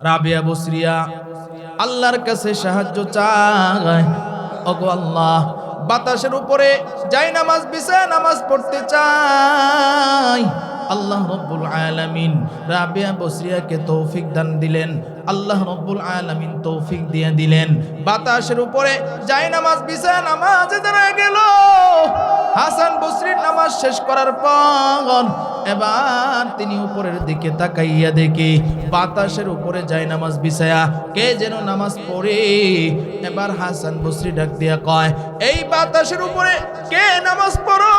রাবিয়া বসরিয়া আল্লাহর কাছে সাহায্য চায়, ওগো আল্লাহ, বাতাসের উপরে যাই নামাজ বিছায় নামাজ পড়তে চাই। আল্লাহ রব্বুল আলামিন রাবিয়া বসরিয়াকে তৌফিক দান দিলেন। আল্লাহ রব্বুল আলামিন তৌফিক দিয়ে দিলেন। বাতাসের উপরে যাই নামাজ বিছায় নামাজে দাঁড়ায় গেল। হাসান বসরির নামাজ শেষ করার পর এবার তিনি উপরের দিকে তাকাইয়া দেখি বাতাসের উপরে যায় নামাজ বিছায়া কে যেন নামাজ পড়ে। এবার হাসান বসরি ডাক দিয়া কয়, এই বাতাসের উপরে কে নামাজ পড়ো?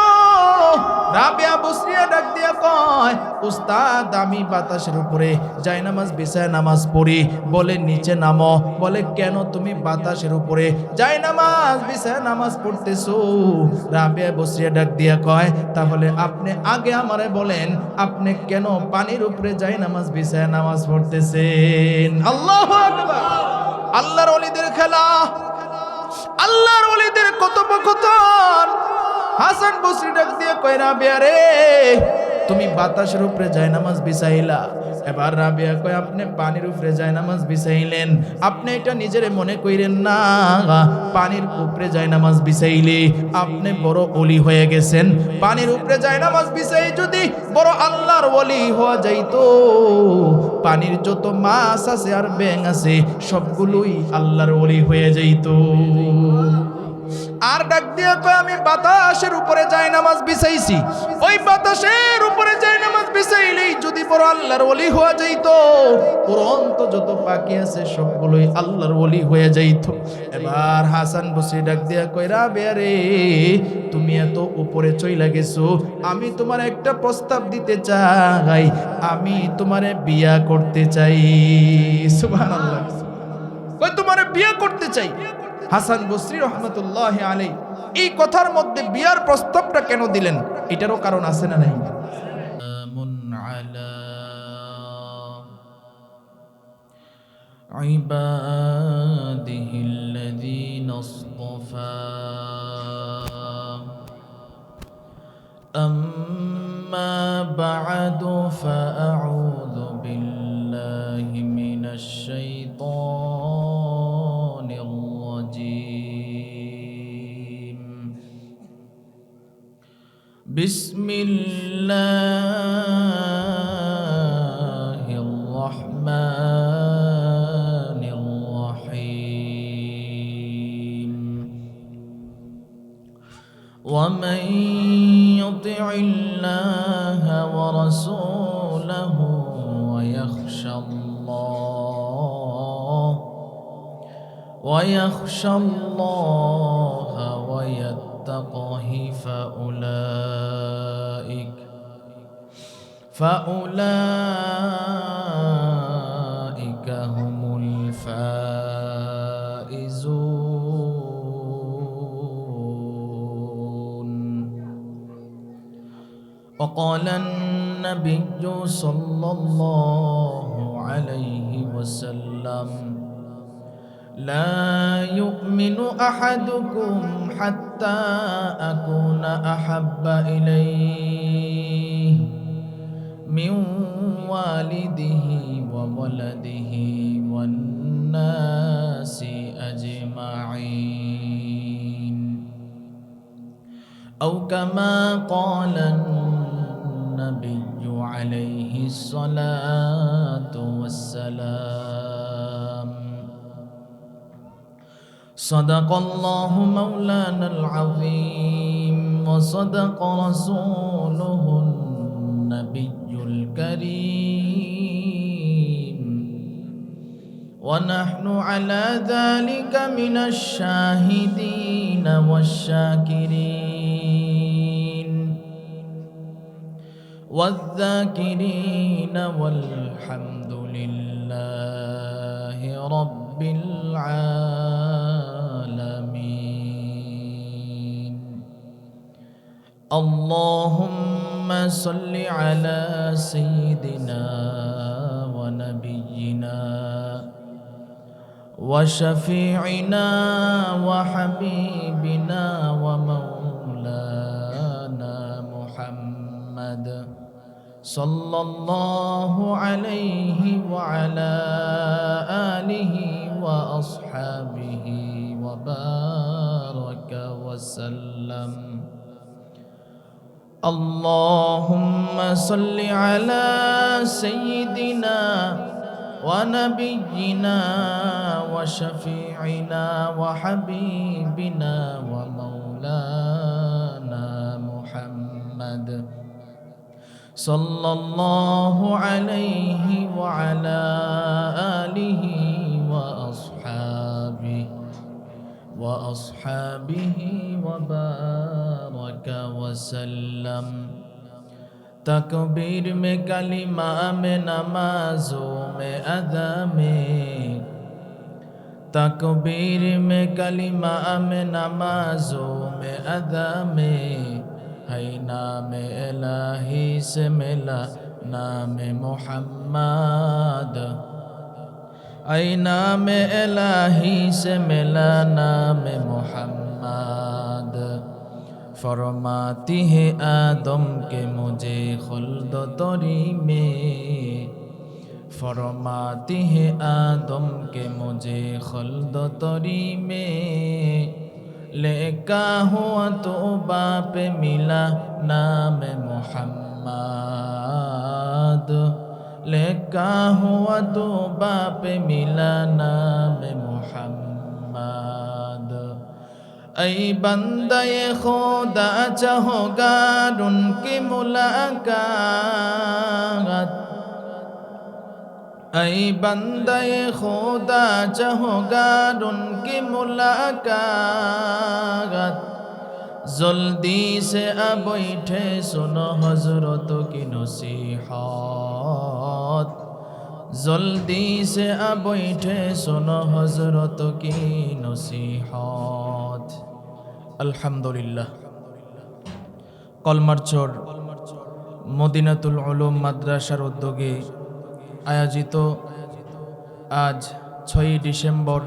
রাবিয়া বসরিয়া ডাক দিয়া কয়, উস্তাদ, আমি বাতাসের উপরে যায় নামাজ বিছায়া নামাজ পড়ি। বলে নিচে নামো। বলে কেন তুমি বাতাসের উপরে যায় নামাজ বিছায়া নামাজ পড়তেছো? রাবিয়া বসরিয়া ডাক দিয়া কয়, তাহলে আপনি আগে আমারে বলেন, আপনি কেন পানির উপরে যায় নামাজ বিছায়া নামাজ পড়তেছেন? আল্লাহু আকবার। আল্লাহর ওলিদের খেলা, আল্লাহর ওলিদের কথোপকথন। হাসান বসরি ডাক দিয়ে কয়, রাবিয়া রে, তুমি বাতাসের উপরে যায় নামাজ বিছাইলা। এবার রাবিয়া কয়, আপনি পানির উপরে যায় নামাজ বিছাইলেন। আপনি এটা নিজের মনে কইরেন না, পানির উপরে যায় নামাজ বিছাইলে আপনি বড় ওলি হয়ে গেছেন। পানির উপরে যায় নামাজ বিছাই যদি বড় আল্লাহর ওলি হওয়া যাইতো, পানির যত মাছ আছে আর ব্যাঙ আছে সবগুলোই আল্লাহর ওলি হয়ে যাইতো। আর ডাক দিয়া কয়, আমি বাতাসের উপরে যাই নামাজ বিছাইছি। ওই বাতাসের উপরে যাই নামাজ বিছাইলেই যদি বড় আল্লাহর ওলি হয়ে যাইতো, উড়ন্ত যত পাখি আছে সবগুলোই আল্লাহর ওলি হয়ে যাইতো। এবার হাসান বসরি ডাক দিয়া কয়, রাবিয়া রে, তুমি এত উপরে চইলা গেছো, আমি তোমার একটা প্রস্তাব দিতে চাই, আমি তোমারে বিয়া করতে চাই। সুবহানাল্লাহ। কয়, তোমারে বিয়া করতে চাই। হাসান বসরি রহমতুল্লাহ আলাইহি এই কথার মধ্যে বিয়ার প্রস্তাবটা কেন দিলেন, এটারও কারণ আছে না নাই? ইবাদিহিল্লাযীনা ইসতাফা আম্মা বা'দু ফাআউযু বিল্লাহি মিনাশ শাইতানির রাজীম। বিসমিল্লাহির রাহমানির রাহিম। ومن يطع الله ورسوله ويخشى الله ويتقه فأولئك هم الفائزون. وقال النبي صلى الله عليه وسلم: لا يؤمن أحدكم حتى أكون أحب إليه من والده وولده والناس أجمعين، أو كما قال النبي عليه الصلاة والسلام. صدق الله مولانا العظيم وصدق رسوله النبي الكريم، ونحن على ذلك من الشاهدين والشاكرين والذاكرين والحمد لله رب العالمين. اللهم صل على سيدنا ونبينا وشفيعنا وحبيبنا ومولانا محمد صلى الله عليه وعلى وأصحابه وبارك وسلم. اللهم صل على سيدنا ونبينا وشفيعنا وحبيبنا ومولانا محمد صلى الله عليه وعلى آله وأصحابه وبارك وسلم. तकबीर में कलिमा में नमाजों में अदा में, तकबीर में कलिमा में नमाजों में अदा में, है नाम इलाही से मिला नाम मोहम्मद, है नाम इलाही से मिला नाम मोहम्मद. फरमाती है आदम के मुझे खुल्द तोरी में, फरमाती है आदम के मुझे खुल्द तोरी में, लेका हुआ तो बाप मिला नाम मोहम्मद, लेका हुआ तो बाप मिला नाम मोहम्मद. ऐ बंदे खुदा चाहोगा उनकी मुलाकात, ऐ बंदे खुदा चाहोगा उनकी मुलाकात. जल्दी से अब बैठे सुनो हजरत की नसीहत, जल्दी से अब बैठे सुनो हजरत की नसीहत. अल्हम्दुलिल्लाह. कलमारचर मदिनातुल उलूम माद्रासार उद्योगे आयोजित आज 6 डिसेम्बर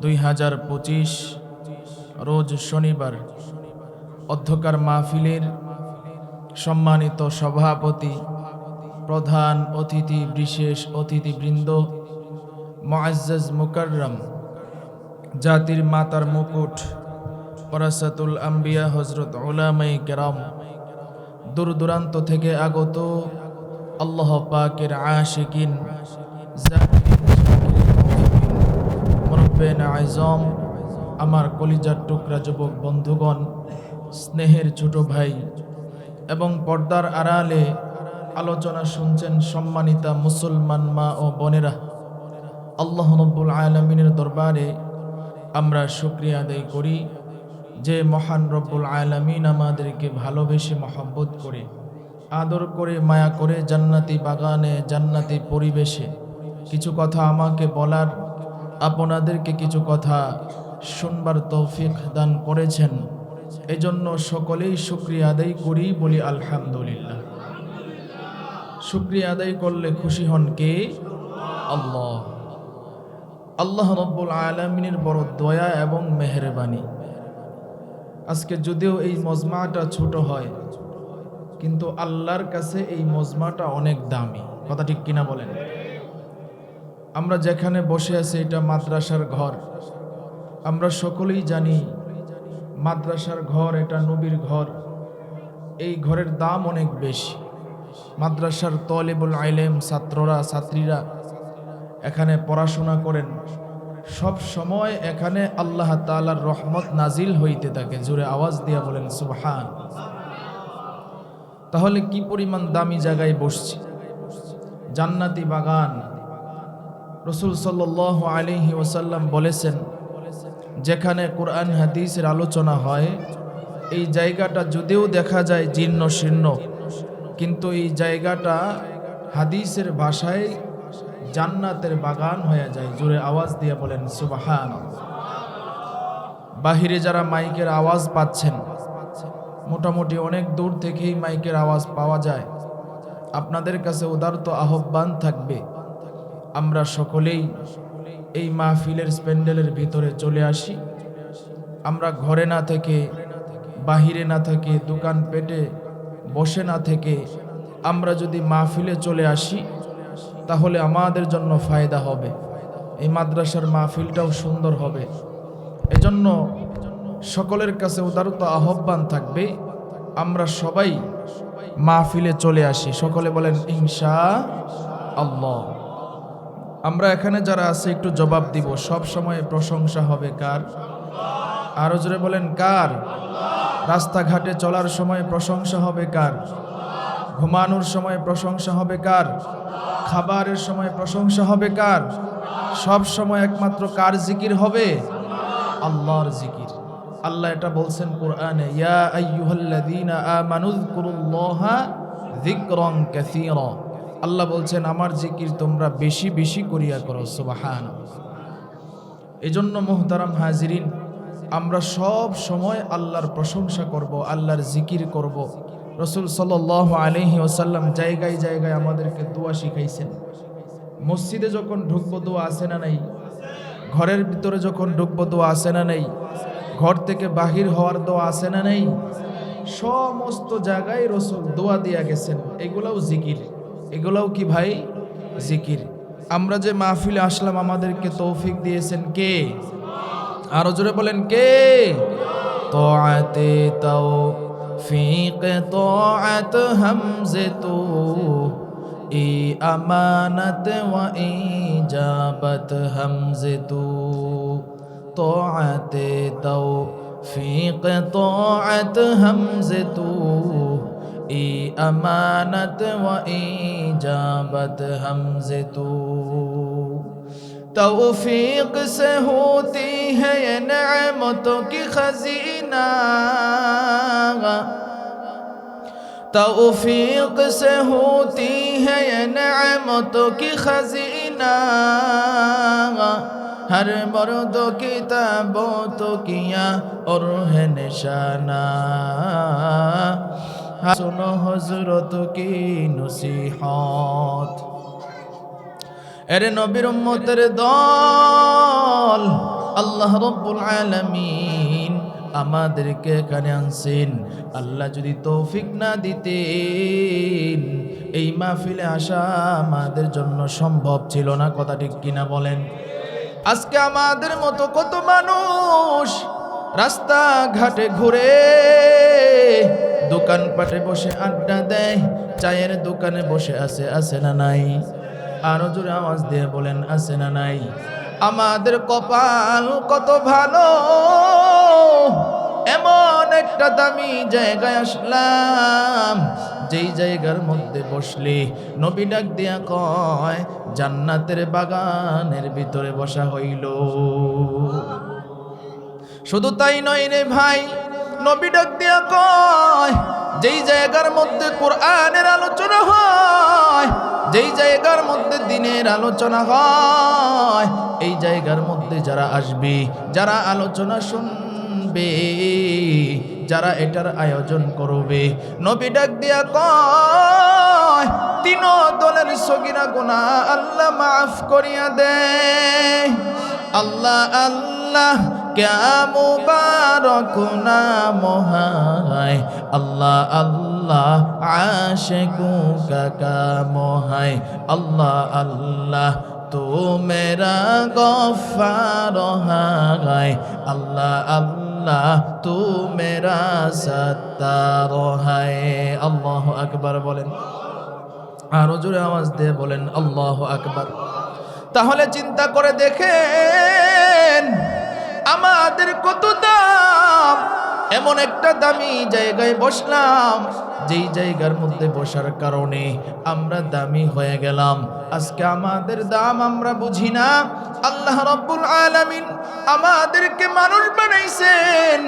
2025 रोज शनिवार অধ্যকার মাহফিলের সম্মানিত সভাপতি, প্রধান অতিথি, বিশেষ অতিথিবৃন্দ, মুআজ্জাজ মুকাররম জাতির মাতার মুকুট ওরাসাতুল আম্বিয়া হযরত উলামায়ে কেরাম, দূর দূরান্ত থেকে আগত আল্লাহ পাকের আশিকিন, জাকিরিন, মুরব্বিয়ান আযম, আমার কলিজার টুকরা যুবক বন্ধুগণ, স্নেহের ছোট ভাই এবং পর্দার আড়ালে আলোচনা শুনছেন সম্মানিতা মুসলমান মা ও বোনেরা, আল্লাহ রাব্বুল আলামিনের দরবারে আমরা শুকরিয়া আদায় করি যে মহান রব্বুল আলামিন আমাদেরকে ভালোবেসে মহব্বত করে, আদর করে, মায়া করে জান্নাতি বাগানে, জান্নাতি পরিবেশে কিছু কথা আমাকে বলার, আপনাদেরকে কিছু কথা শুনবার তৌফিক দান করেছেন। এজন্য সকলেই শুকরিয়া আদায় করি, বলি আলহামদুলিল্লাহ। শুকরিয়া আদায় করলে খুশি হন কে? আল্লাহ। আল্লাহ রাব্বুল আলামিনের বড় দয়া এবং মেহেরবানি। আজকে যদিও এই মজমাটা ছোট হয়, কিন্তু আল্লাহর কাছে এই মজমাটা অনেক দামি। কথা ঠিক কিনা বলেন? আমরা যেখানে বসে আছি এটা মাদ্রাসার ঘর। আমরা সকলেই জানি মাদ্রাসার ঘর এটা নবীর ঘর। এই ঘরের দাম অনেক বেশি। মাদ্রাসার তলেবুল ইলম, ছাত্ররা, ছাত্রীরা এখানে পড়াশোনা করেন, সব সময় এখানে আল্লাহ তাআলার রহমত নাজিল হইতে থাকে। জোরে আওয়াজ দিয়া বলেন সুবহান। তাহলে কি পরিমাণ দামি জায়গায় বসছি, জান্নাতি বাগান। রাসূল সাল্লাল্লাহু আলাইহি ওয়াসাল্লাম বলেছেন, যেখানে কোরআন হাদিসের আলোচনা হয় এই জায়গাটা যদিও দেখা যায় জীর্ণ শীর্ণ, কিন্তু এই জায়গাটা হাদিসের ভাষায় জান্নাতের বাগান হয়ে যায়। জোরে আওয়াজ দিয়ে বলেন সুবহান। বাহিরে যারা মাইকের আওয়াজ পাচ্ছেন, মোটামুটি অনেক দূর থেকেই মাইকের আওয়াজ পাওয়া যায়। আপনাদের কাছে উদারত আহ্বান থাকবে, আমরা সকলেই এই মাহফিলের প্যান্ডেলের ভিতরে চলে আসি। আমরা ঘরে না থেকে, বাহিরে না থেকে, দোকান পেটে বসে না থেকে আমরা যদি মাহফিলে চলে আসি তাহলে আমাদের জন্য ফায়দা হবে। এই মাদ্রাসার মাহফিলটাও সুন্দর হবে। এজন্য সকলের কাছে উদারত আহ্বান থাকবে, আমরা সবাই মাহফিলে চলে আসি। সকলে বলেন ইনশাআল্লাহ। আমরা এখানে যারা আছে একটু জবাব দিব, সব সময় প্রশংসা হবে কার? আরো জোরে বলেন কার? রাস্তাঘাটে চলার সময় প্রশংসা হবে কার? ঘুমানোর সময় প্রশংসা হবে কার? খাবারের সময় প্রশংসা হবে কার? সব সময় একমাত্র কার জিকির হবে? আল্লাহর জিকির। আল্লাহ এটা বলছেন কোরআনে, ইয়া আইয়ুহাল্লাযীনা আমানুযকুরুল্লাহা যিকরান কাসীরা। আল্লাহ বলছেন আমার জিকির তোমরা বেশি বেশি করিয়া করো। সুবহানাল্লাহ। এজন্য মুহতারাম হাজিরিন, আমরা সব সময় আল্লাহর প্রশংসা করব, আল্লাহর জিকির করব। রাসূল সাল্লাল্লাহু আলাইহি ওয়াসাল্লাম জায়গায় জায়গায় আমাদেরকে দোয়া শিখাইছেন। মসজিদে যখন ঢুকবো দোয়া আছে না নাই? ঘরের ভিতরে যখন ঢুকবো দোয়া আছে না নাই? ঘর থেকে বাহির হওয়ার দোয়া আছে না নাই? সমস্ত জায়গায় রাসূল দোয়া দিয়া গেছেন। এগুলাও জিকির, এগুলাও কি ভাই? জিকির। আমরা যে মাহফিলে আসলাম আমাদেরকে তৌফিক দিয়েছেন কে? আরো জোরে বলেন কে? তোয়াতে তৌফিক তোয়াত হামজে তো ই আমানত ওয়া ইজাবত হামজে তো তোয়াতে তৌফিক তোয়াত হামজে তো ই আমানত ওয়া ইজাবত হামজে তো। तौफीक से होती है ये नेमतों की खजीना, तौफीक से होती है ये नेमतों की खजीना, हर मर्द की तबो किया और है निशाना, सुनो हजरत की नसीहत। এরে নবীর উম্মতের দল, আল্লাহ রাব্বুল আলামিন আমাদেরকে এখানে আনছেন। আল্লাহ যদি তৌফিক না দিতেন এই মাহফিলে আসা আমাদের জন্য সম্ভব ছিল না। কথা ঠিক কিনা বলেন? আজকে আমাদের মতো কত মানুষ রাস্তাঘাটে ঘুরে, দোকানপাটে বসে আড্ডা দেয়, চায়ের দোকানে বসে আছে না নাই? আরো জোরে আওয়াজ দিয়ে বলেন আছে না নাই? আমাদের কপাল কত ভালো, এমন একটা দামি জায়গায় আসলাম যেই জায়গার মধ্যে বসলে নবী ডাক দিয়া কয় জান্নাতের বাগানের ভিতরে বসা হইল। শুধু তাই নয় রে ভাই, নবী ডাক দিয়া কয় যেই জায়গার মধ্যে কোরআনের আলোচনা হয়, যেই জায়গার মধ্যে দ্বীনের আলোচনা হয়, এই জায়গার মধ্যে যারা আসবে, যারা আলোচনা শুনবে, যারা এটার আয়োজন করবে, নবী ডাক দিয়া কয় তিন দলের সগীরা গুনাহ আল্লাহ মাফ করিয়া দেয়। আল্লাহ আল্লাহ क्या मुबारक नाम है, अल्लाह अल्लाह आशिकों का काम है, अल्लाह अल्लाह तो मेरा गफ्फार है, अल्लाह अल्लाह तो मेरा सत्तार है। अल्लाह अकबर बोलें, आरो जोरे आवाज दे बोलें अल्लाह अकबर। তাহলে চিন্তা করে দেখেন আমাদের কত দাম। এমন একটা দামি জায়গায় বসলাম যেই জায়গার মধ্যে বসার কারণে আমরা দামি হয়ে গেলাম। আজকে আমাদের দাম আমরা বুঝি না। আল্লাহ রাব্বুল আলামিন আমাদেরকে মানুষ বানাইছেন,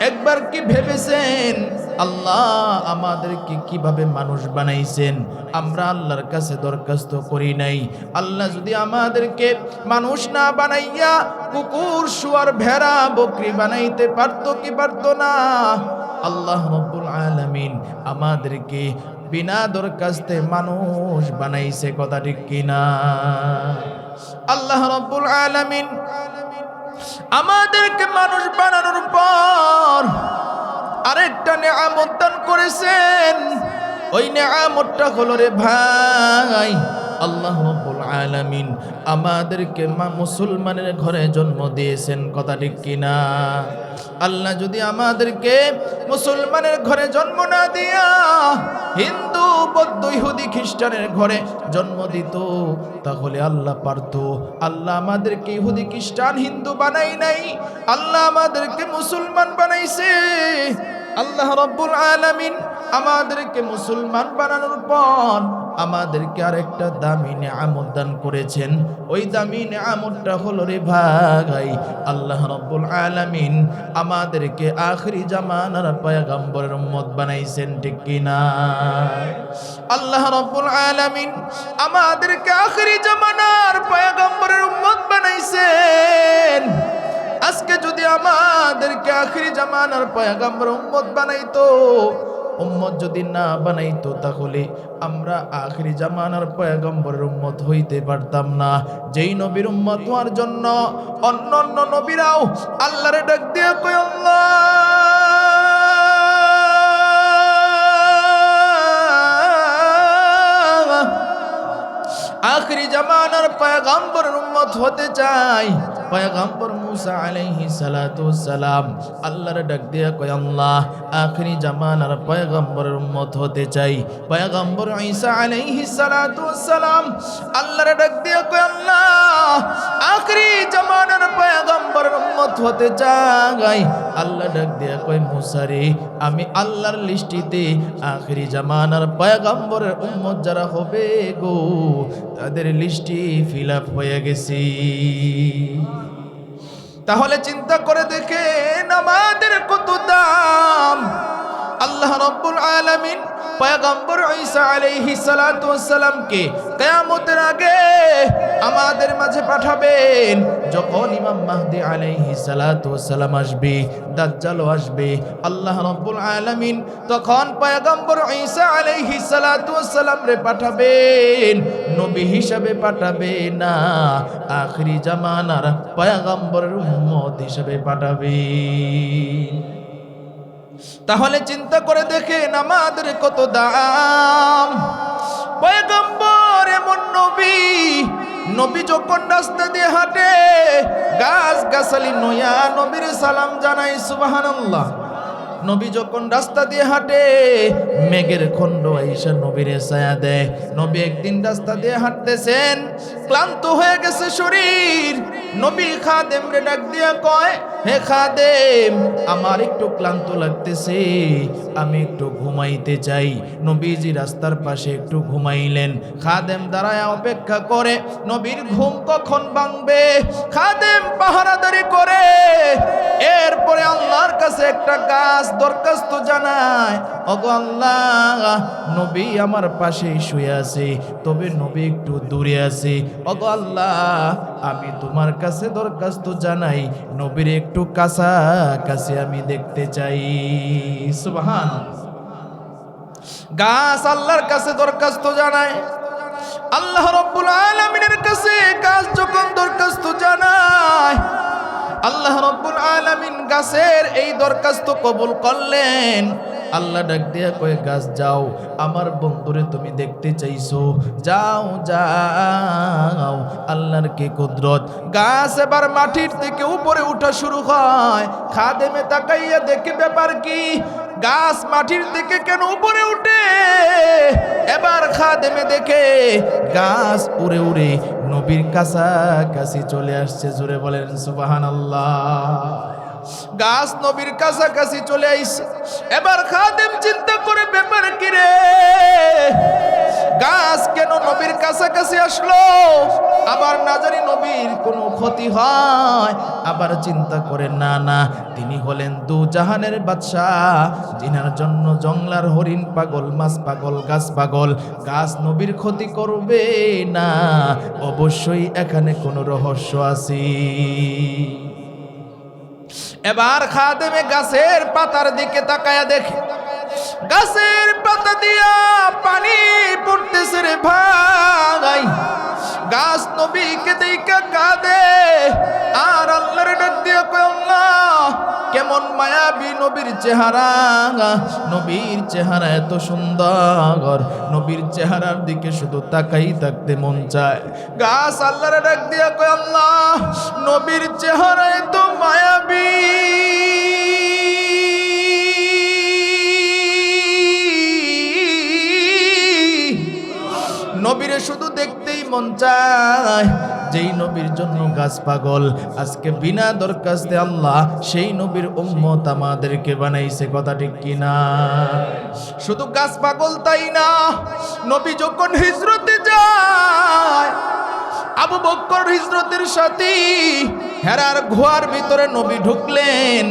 একবার কি ভেবেছেন আল্লাহ আমাদেরকে কিভাবে মানুষ বানাইছেন? আমরা আল্লাহর কাছে দরখাস্ত করি নাই। আল্লাহ যদি আমাদেরকে মানুষ না বানাইয়া কুকুর, শুয়ার, ভেড়া, বকরি বানাইতে পারতো কি পারতো না? আল্লাহ রাব্বুল আলামিন আমাদেরকে বিনা দরখাস্তে মানুষ বানাইছে। কথা ঠিক কিনা? আল্লাহ রাব্বুল আলামিন আমাদেরকে মানুষ বানানোর পর আরেকটা নেয়ামত দান করেছেন। ওই নেয়ামতটা হলো রে ভাই, আল্লাহ রাব্বুল আলামিন আমাদেরকে মুসলমানের ঘরে জন্ম দিয়েছেন, কথা ঠিক কিনা? আল্লাহ যদি আমাদেরকে মুসলমানের ঘরে জন্ম না দিয়া হিন্দু বৌদ্ধ ইহুদি খ্রিস্টানের ঘরে জন্ম দিত, তাহলে আল্লাহ পারত। আল্লাহ আমাদেরকে ইহুদি খ্রিস্টান হিন্দু বানাই নাই, আল্লাহ আমাদেরকে মুসলমান বানাইছে। আল্লাহ রাব্বুল আলামিন আমাদেরকে মুসলমান বানানোর পর আমাদেরকে আরেকটা দামি নিয়ামত দান করেছেন। ওই দামি নিয়ামতটা হলো রে ভাই, আল্লাহ রাব্বুল আলামিন আমাদেরকে আখিরি জামানার পয়গম্বরের উম্মত বানাইছেন, ঠিক কিনা? আল্লাহ রাব্বুল আলামিন আমাদেরকে আখিরি জামানার পয়গম্বরের উম্মত বানাইছেন। আজকে যদি আমাদেরকে আখিরি জামানার পয়গম্বর উম্মত বানাইতো, উম্মত যদি না বানাইতো, তাহলে আমরা আখিরি জামানার পয়গম্বরের উম্মত হইতে পারতাম না। যেই নবীর উম্মত হওয়ার জন্য অন্য অন্য নবীরাও আল্লাহরে ডাক দিয়ে কয়, আল্লাহ আখিরি জামানার পয়গম্বরের উম্মত হতে চাই। পয়গম্বর মুসা আলাইহিস সালাতু ওয়াস সালাম আল্লাহর ডাক দিয়া কয়, আল্লাহ আখিরি জামানার পয়গম্বরের উম্মত হতে চাই। পয়গম্বর ঈসা আলাইহিস সালাতু ওয়াস সালাম আল্লাহর ডাক দিয়া কয়, আল্লাহ আখিরি জামানার পয়গম্বরের উম্মত হতে চাই। আল্লাহ ডাক দিয়া কয়, মুসা রে, আমি আল্লাহর লিস্টিতে আখিরি জামানার পয়গম্বরের উম্মত যারা হবে গো, তাদের লিস্টি ফিল আপ হয়ে গেছে। তাহলে চিন্তা করে দেখেন আমাদের কত দাম। আল্লাহ রাব্বুল আলামিন পয়গম্বর ঈসা আলাইহিস সালাতু ওয়াস সালামকে কিয়ামতের আগে আমাদের মাঝে পাঠাবেন। যখন ইমাম মাহদী আলাইহিস সালাতু ওয়াস সালাম আসবে, দাজ্জালও আসবে, আল্লাহ রাব্বুল আলামিন তখন পয়গম্বর ঈসা আলাইহিস সালাতু ওয়াস সালাম রে পাঠাবেন, নবী হিসাবে পাঠাবে না, আখিরি জামানার পয়গম্বরের উম্মত হিসাবে পাঠাবেন। তাহলে চিন্তা করে দেখেন আমাদের কত দাম। পয়গম্বর এমন নবী, নবী যখন রাস্তা দিয়ে হাঁটে গাছ গাছালি নয়া নবীর সালাম জানাই, সুবহানাল্লাহ। নবী যখন রাস্তা দিয়ে হাঁটে মেঘের খণ্ড আইসা নবীরে ছায়া দেয়। নবী একদিন রাস্তা দিয়ে হাঁটতেছেন, ক্লান্ত হয়ে গেছে শরীর। নবী খাদেম রে ডাক দিয়া কয়, হে খাদেম, আমার একটু ক্লান্ত লাগতেছে, আমি একটু ঘুমাইতে চাই। নবীজি রাস্তার পাশে একটু ঘুমাইলেন। খাদেম দাঁড়ায় অপেক্ষা করে নবীর ঘুম কখন ভাঙবে। খাদেম পাহারাদারি করে। এরপরে আল্লাহর কাছে একটা গাছ দরখাস্ত জানায়, ওগো আল্লাহ, নবী আমার পাশেই শুয়ে আছে, তবে নবী একটু দূরে আছে। ওগো আল্লাহ, আমি তোমার কাছে দরখাস্ত জানাই, নবীর একটু কাছাকাছি আমি দেখতে চাই। সুবহানাল্লাহ। গাছ আল্লাহর কাছে দরখাস্ত জানায়। আল্লাহ রাব্বুল আলামিনের কাছে গাছ যখন দরখাস্ত জানায়, আল্লাহ রাব্বুল আলামিন গাছের এই দরখাস্ত কবুল করলেন। আল্লাহ ডাক দিয়া কয়ে, গাছ যাও, আমার বন্ধুরে তুমি দেখতে চাইছো, যাও যাও। আল্লাহর কি কুদরত। গাছ এবার মাটির থেকে উপরে উঠা শুরু হয়। খাদেমে তাকাইয়া দেখে ব্যাপার কি, গাছ মাটির থেকে কেন উপরে উঠে? এবার খাদেমে দেখে গাছ উড়ে উড়ে নবীর কাছাকাছি চলে আসছে। জোরে বলেন সুবহানাল্লাহ। গাছ নবীর কাছাকাছি চলে আইছে। এবার খাদেম চিন্তা করে ব্যাপার কি রে, গাছ কেন নবীর কাছাকাছি আসলো? আবার না জানি নবীর কোনো ক্ষতি হয়। আবার চিন্তা করে, না না, তিনি হলেন দু জাহানের বাদশাহ, যিনার জন্য জংলার হরিণ পাগল, মাছ পাগল, গাছ পাগল। গাছ নবীর ক্ষতি করবে না, অবশ্যই এখানে কোনো রহস্য আছে। এবার খাদেমে গাছের পাতার দিকে তাকায়া দেখে, গাছের পাতা দিয়া পানি পড়তেছে রে ভাই। গাছ নবীকে দেখা কাঁদে আর আল্লাহর ডাক দিয়া কয়, আল্লাহ, কেমন মায়াবী নবীর চেহারা, নবীর চেহারা এত সুন্দর, নবীর চেহারার দিকে শুধু তাকাই থাকতে মন চায়। গাছ আল্লাহরে ডাক দিয়া কয়, আল্লাহ নবীর চেহারা এত মায়াবী, নবীরে শুধু দেখতেই মন চায়। যেই নবীর জন্য গাছ পাগল, আজকে বিনা দরখাস্তে আল্লাহ সেই নবীর উম্মত আমাদেরকে বানাইছে, কথা ঠিক কিনা? শুধু গাছ পাগল তাই না, নবী যখন হিজরতে যায়, আবু বকর হিজরতের সাথী, হেরার গুহার ভিতরে নবী ঢুকলেন।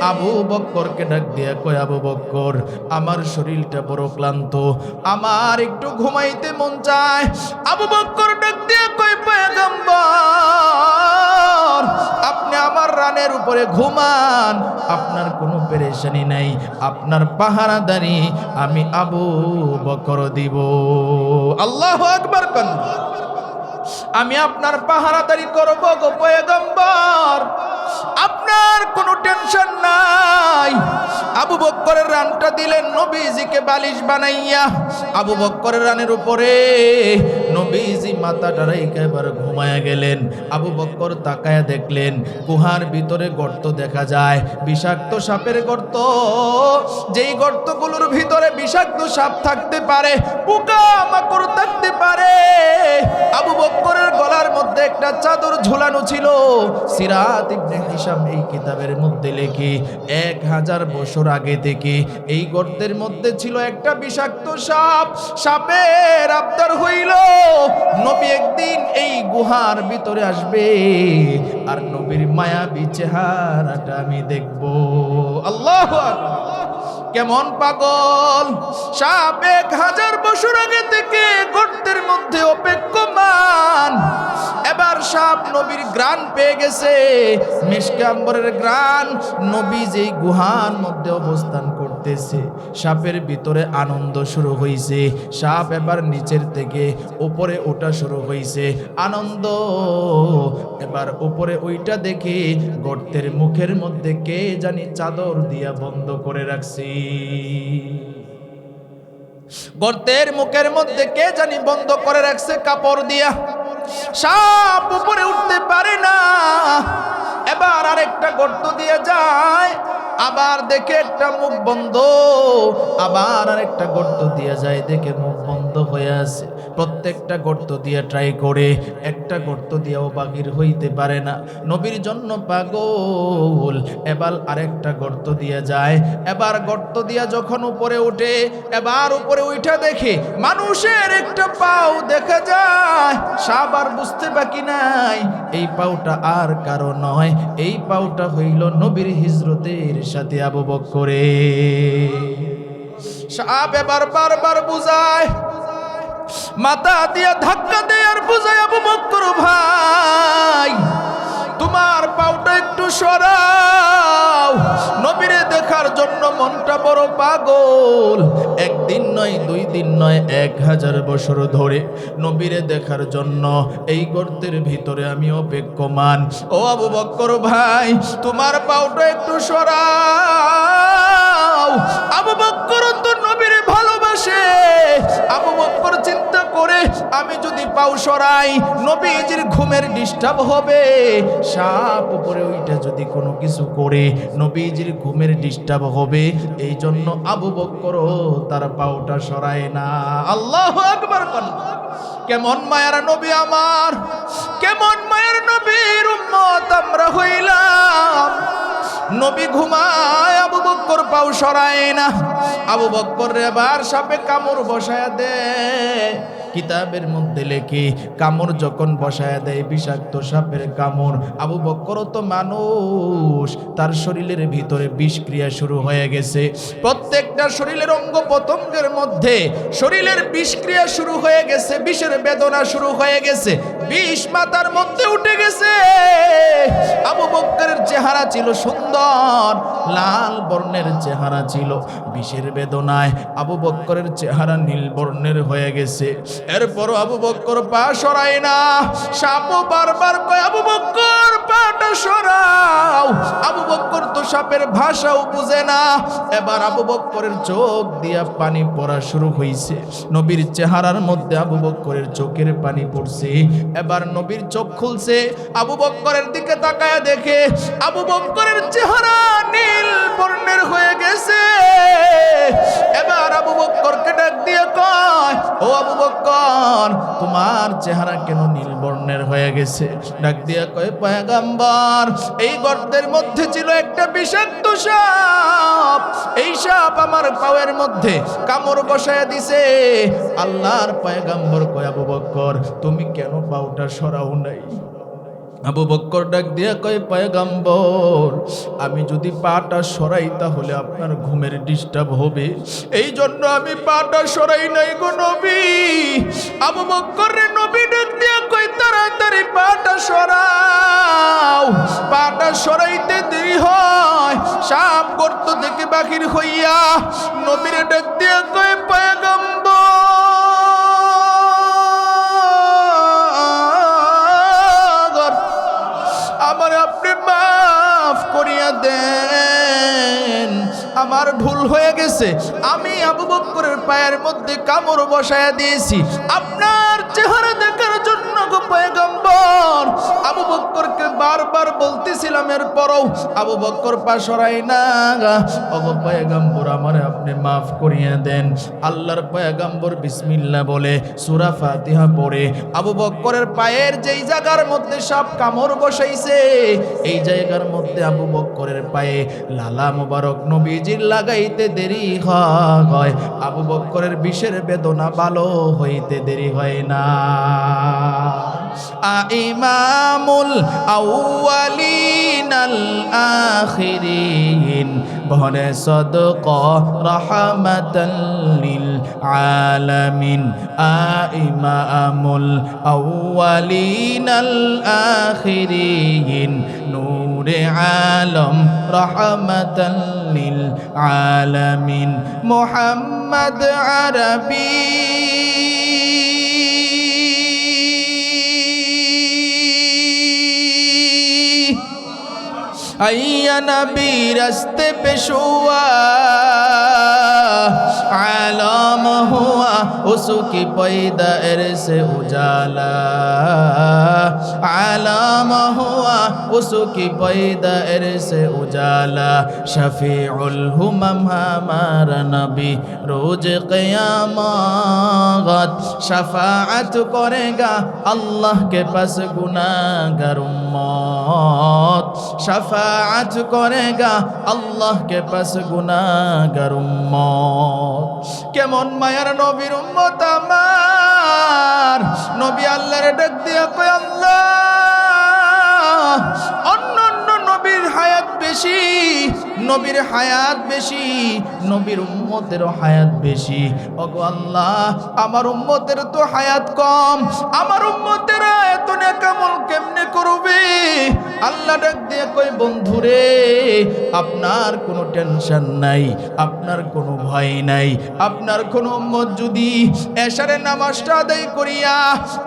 আবু বকরকে ডাক দিয়া কয়, আবু বকর আমার শরীরটা বড় ক্লান্ত, আমার একটু ঘুমাইতে মন চায়। আবু বকর ডাক দিয়া কয়, পয়গম্বর আপনি আমার রানের উপরে ঘুমান, আপনার কোনো পেরেশানি নাই, আপনার পাহারাদারি আমি আবু বকর দিব। আল্লাহু আকবার কোন, আমি আপনার পাহারাদারি করব গো পয়গম্বর, আপনার কোনো টেনশন নাই। আবু বকরের রানটা দিলেন নবীজিকে বালিশ বানাইয়া। আবু বকরের রানের উপরে নবীজি মাথাটা রেখে এবার ঘুমায়া গেলেন। আবু বকর তাকায়া দেখলেন গুহার ভিতরে গর্ত দেখা যায়, বিষাক্ত সাপের গর্ত। যেই গর্তগুলোর ভিতরে বিষাক্ত সাপ থাকতে পারে, পোকা মাকড় থাকতে পারে। আবু বকরের গলার মধ্যে একটা চাদর ঝুলানো ছিল। সিরাত ইবনে হিশাম এই কিতাবের মধ্যে লেখে 1000 বছর আগে থেকে এই গর্তের মধ্যে ছিল একটা বিষাক্ত সাপ। সাপের আবদার হইল নবী একদিন এই গুহার ভিতরে আসবে আর নবীর মায়াবী চেহারাটা আমি দেখব। আল্লাহু আকবার, কেমন পাগল সাপ! 1000 বছর আগে থেকে গর্তের মধ্যে অপেক্ষমান। এবার সাপ নবীর গ্রাণ পেয়ে গেছে, মিশকে আম্বরের গ্রাণ। নবী যেই গুহার মধ্যে অবস্থান করতেছে, সাপের ভিতরে আনন্দ শুরু হয়েছে। সাপ এবার নিচের থেকে উপরে ওঠা শুরু হয়েছে, আনন্দ। এবার উপরে ওইটা দেখে গর্তের মুখের মধ্যে কে জানি চাদর দিয়া বন্ধ করে রাখছি। গর্তের মুখের মধ্যে কে জানি বন্ধ করে রাখছে কাপড় দিয়া। সাপ উপরে উঠতে পারে না। এবার আরেকটা গর্ত দিয়ে যায়, আবার দেখে একটা মুখ বন্ধ, আবার আরেকটা গর্ত দিয়ে যায়, দেখে মুখ বন্ধ হয়ে আছে। প্রত্যেকটা গর্ত দিয়ে ট্রাই করে, একটা গর্ত দিয়েও বাগির হইতে পারে না। নবীর জন্য পাগল। এবার আরেকটা গর্ত দিয়ে যায়। এবার গর্ত দিয়া যখন উপরে উঠে, এবার উপরে উঠা দেখে মানুষের একটা পাও দেখা যায়। সাপ আর বুঝতে বাকি নাই এই পাওটা আর কারো নয়, এই পাওটা হইল নবীর হিজরতের সাথে আবু বকরের। সাপ এবার বারবার বুঝায়, মাথা দিয়া ধাক্কা দেয় আর বুঝায়, আবু বকর ভাই তোমার পাওটা একটু সরাও, নবীরে দেখার জন্য মনটা বড় পাগল। একদিন নয়, 2 দিন নয়, 1000 বছর ধরে নবীরে দেখার জন্য এই গর্তের ভিতরে আমি অপেক্ষমান। ও আবু বকর ভাই তোমার পাওটা একটু সরাও। আবু বকর তো নবীরে ভালোবাসে। আবু বকর চিন্তা করে, আমি যদি পাও সরাই নবীজির ঘুমের ডিস্টার্ব হবে, সাপ উপরে ওইটা যদি কোনো কিছু করে নবীজির ঘুমের ডিস্টার্ব হবে। এই জন্য আবু বকর তার পাওটা সরায় না। আল্লাহু আকবার। কেমন মায়ার নবী আমার, কেমন মায়ার নবীর উম্মত আমরা হইলাম। নবী ঘুমায়, আবু বকর পাও সরায় না। আবু বকর এবার সাপে কামড় বসায় দেয়। কিতাবের মধ্যে লেখে কামড় যখন বসায় দেয়, বিষাক্ত সাপের কামড়, আবু বকর তো মানুষ, তার শরীরের ভিতরে বিষক্রিয়া শুরু হয়ে গেছে। প্রত্যেকটা শরীরের অঙ্গ প্রত্যঙ্গের মধ্যে শরীরের বিষক্রিয়া শুরু হয়ে গেছে, বিষের বেদনা শুরু হয়ে গেছে, বিষ মাথার মধ্যে উঠে গেছে। আবু বকরের চেহারা ছিল সুন্দর, লাল বর্ণের চেহারা ছিল। বিষের বেদনায় আবু বকরের চেহারা নীল বর্ণের হয়ে গেছে। এরপর আবু বকর পা সরায় না। সাপও বারবার কয়, আবু বকর পাটা সরাও। আবু বকর তো সাপের ভাষাও বুঝে না। এবার আবু বকরের চোখ দিয়া পানি পড়া শুরু হইছে। নবীর চেহারার মধ্যে আবু বকরের চোখের পানি পড়ছে। এবার নবীর চোখ খুলছে, আবু বকরের দিকে তাকায়া দেখে আবু বকরের চেহারা নীল বর্ণের হয়ে গেছে। এবার আবু বকরকে ডাক দিয়ে কয়, ও আবু বকর, তোমার চেহারা কেন নীল বর্ণের হয়ে গেছে? ডাক দিয়ে কয়, পয়গম্বর, এই গর্তের মধ্যে ছিল একটা বিষাক্ত সাপ। এই সাপ আমার পায়ের মধ্যে কামড় বসায় দিছে। আল্লাহর পয়গম্বর কয়, আবু বকর, তুমি কেন পাউটা সরাও নাই? আবু বকর ডাক দিয়া কয়, পয়গম্বর, আমি যদি পাটা সরাই তাহলে আপনার ঘুমের ডিস্টার্ব হবে, এই জন্য আমি পাটা সরাই নাই গো নবী। আবু বকর রে নবী ডাক দিয়া কয়, তাড়াতাড়ি পাটা সরাও। পাটা সরাইতে দেরি হয়, সাপ গর্ত থেকে বাহির হইয়া নবীরে ডাক দিয়া কয়, পয়গম্বর, আমার আপনি মাফ করিয়া দেন, আমার ভুল হয়ে গেছে। আমি আবু বকরের পায়ের মধ্যে কামড় বসায়া দিয়েছি আপনার চেহারা দেখার জন্য গো পয়গম্বর। আবু বকরকে বারবার বলতেছিলাম, এরপরও আবু বকর পা সরাই না। ওগো পয়গম্বর, আমারে আপনি মাফ করিয়া দেন। আল্লাহর পয়গম্বর বিসমিল্লাহ বলে সূরা ফাতিহা পড়ে আবু বকরের পায়ের যেই জায়গার মধ্যে সাপ কামড় বসাইছে, এই জায়গার মধ্যে আবু বকরের পায়ে লালা মোবারক নবীজির লাগাইতে দেরি হয়। আবু বকরের বিষের বেদনা ভালো হইতে দেরি হয় না। ইমামুল আউয়ালিন আল আখিরিন বহরে সদকা রাহমাতাল লিল আলামিন। ইমামুল আউয়ালিন আল আখিরিন নূরে আলম রাহমাতাল লিল আলামিন মুহাম্মদ আরবি आइया नबी रस्ते पे शुआ आलम हुआ उसकी पैदाइश से उजाला आलम हुआ उसकी पैदाइश से उजाला शफीउल हुमम हमारा नबी रोज क़यामत शफाअत करेगा अल्लाह के पास गुनाहगार उम्मत शफाअत करेगा अल्लाह के पास गुनाहगार उम्मत। केमन मायार नबीर उम्मत आमार नबी आल्लाहर डाक दिया कय आल्लाह अन्यान्य नबीर हायात बेशी नबीर हायात बेशी नबीर उम्मतेर हायात बेशी ओगो आल्लाह आमार उम्मतेर तो हायात कम आमार उम्मतेरा एत नेकामल केमने करबे আল্লাহ ডাক দিয়ে কই বন্ধুরে আপনার কোনো টেনশন নাই আপনার কোনো ভয় নাই আপনার কোনো উম্মত যদি এশারে নামাজটা আদায় করিয়া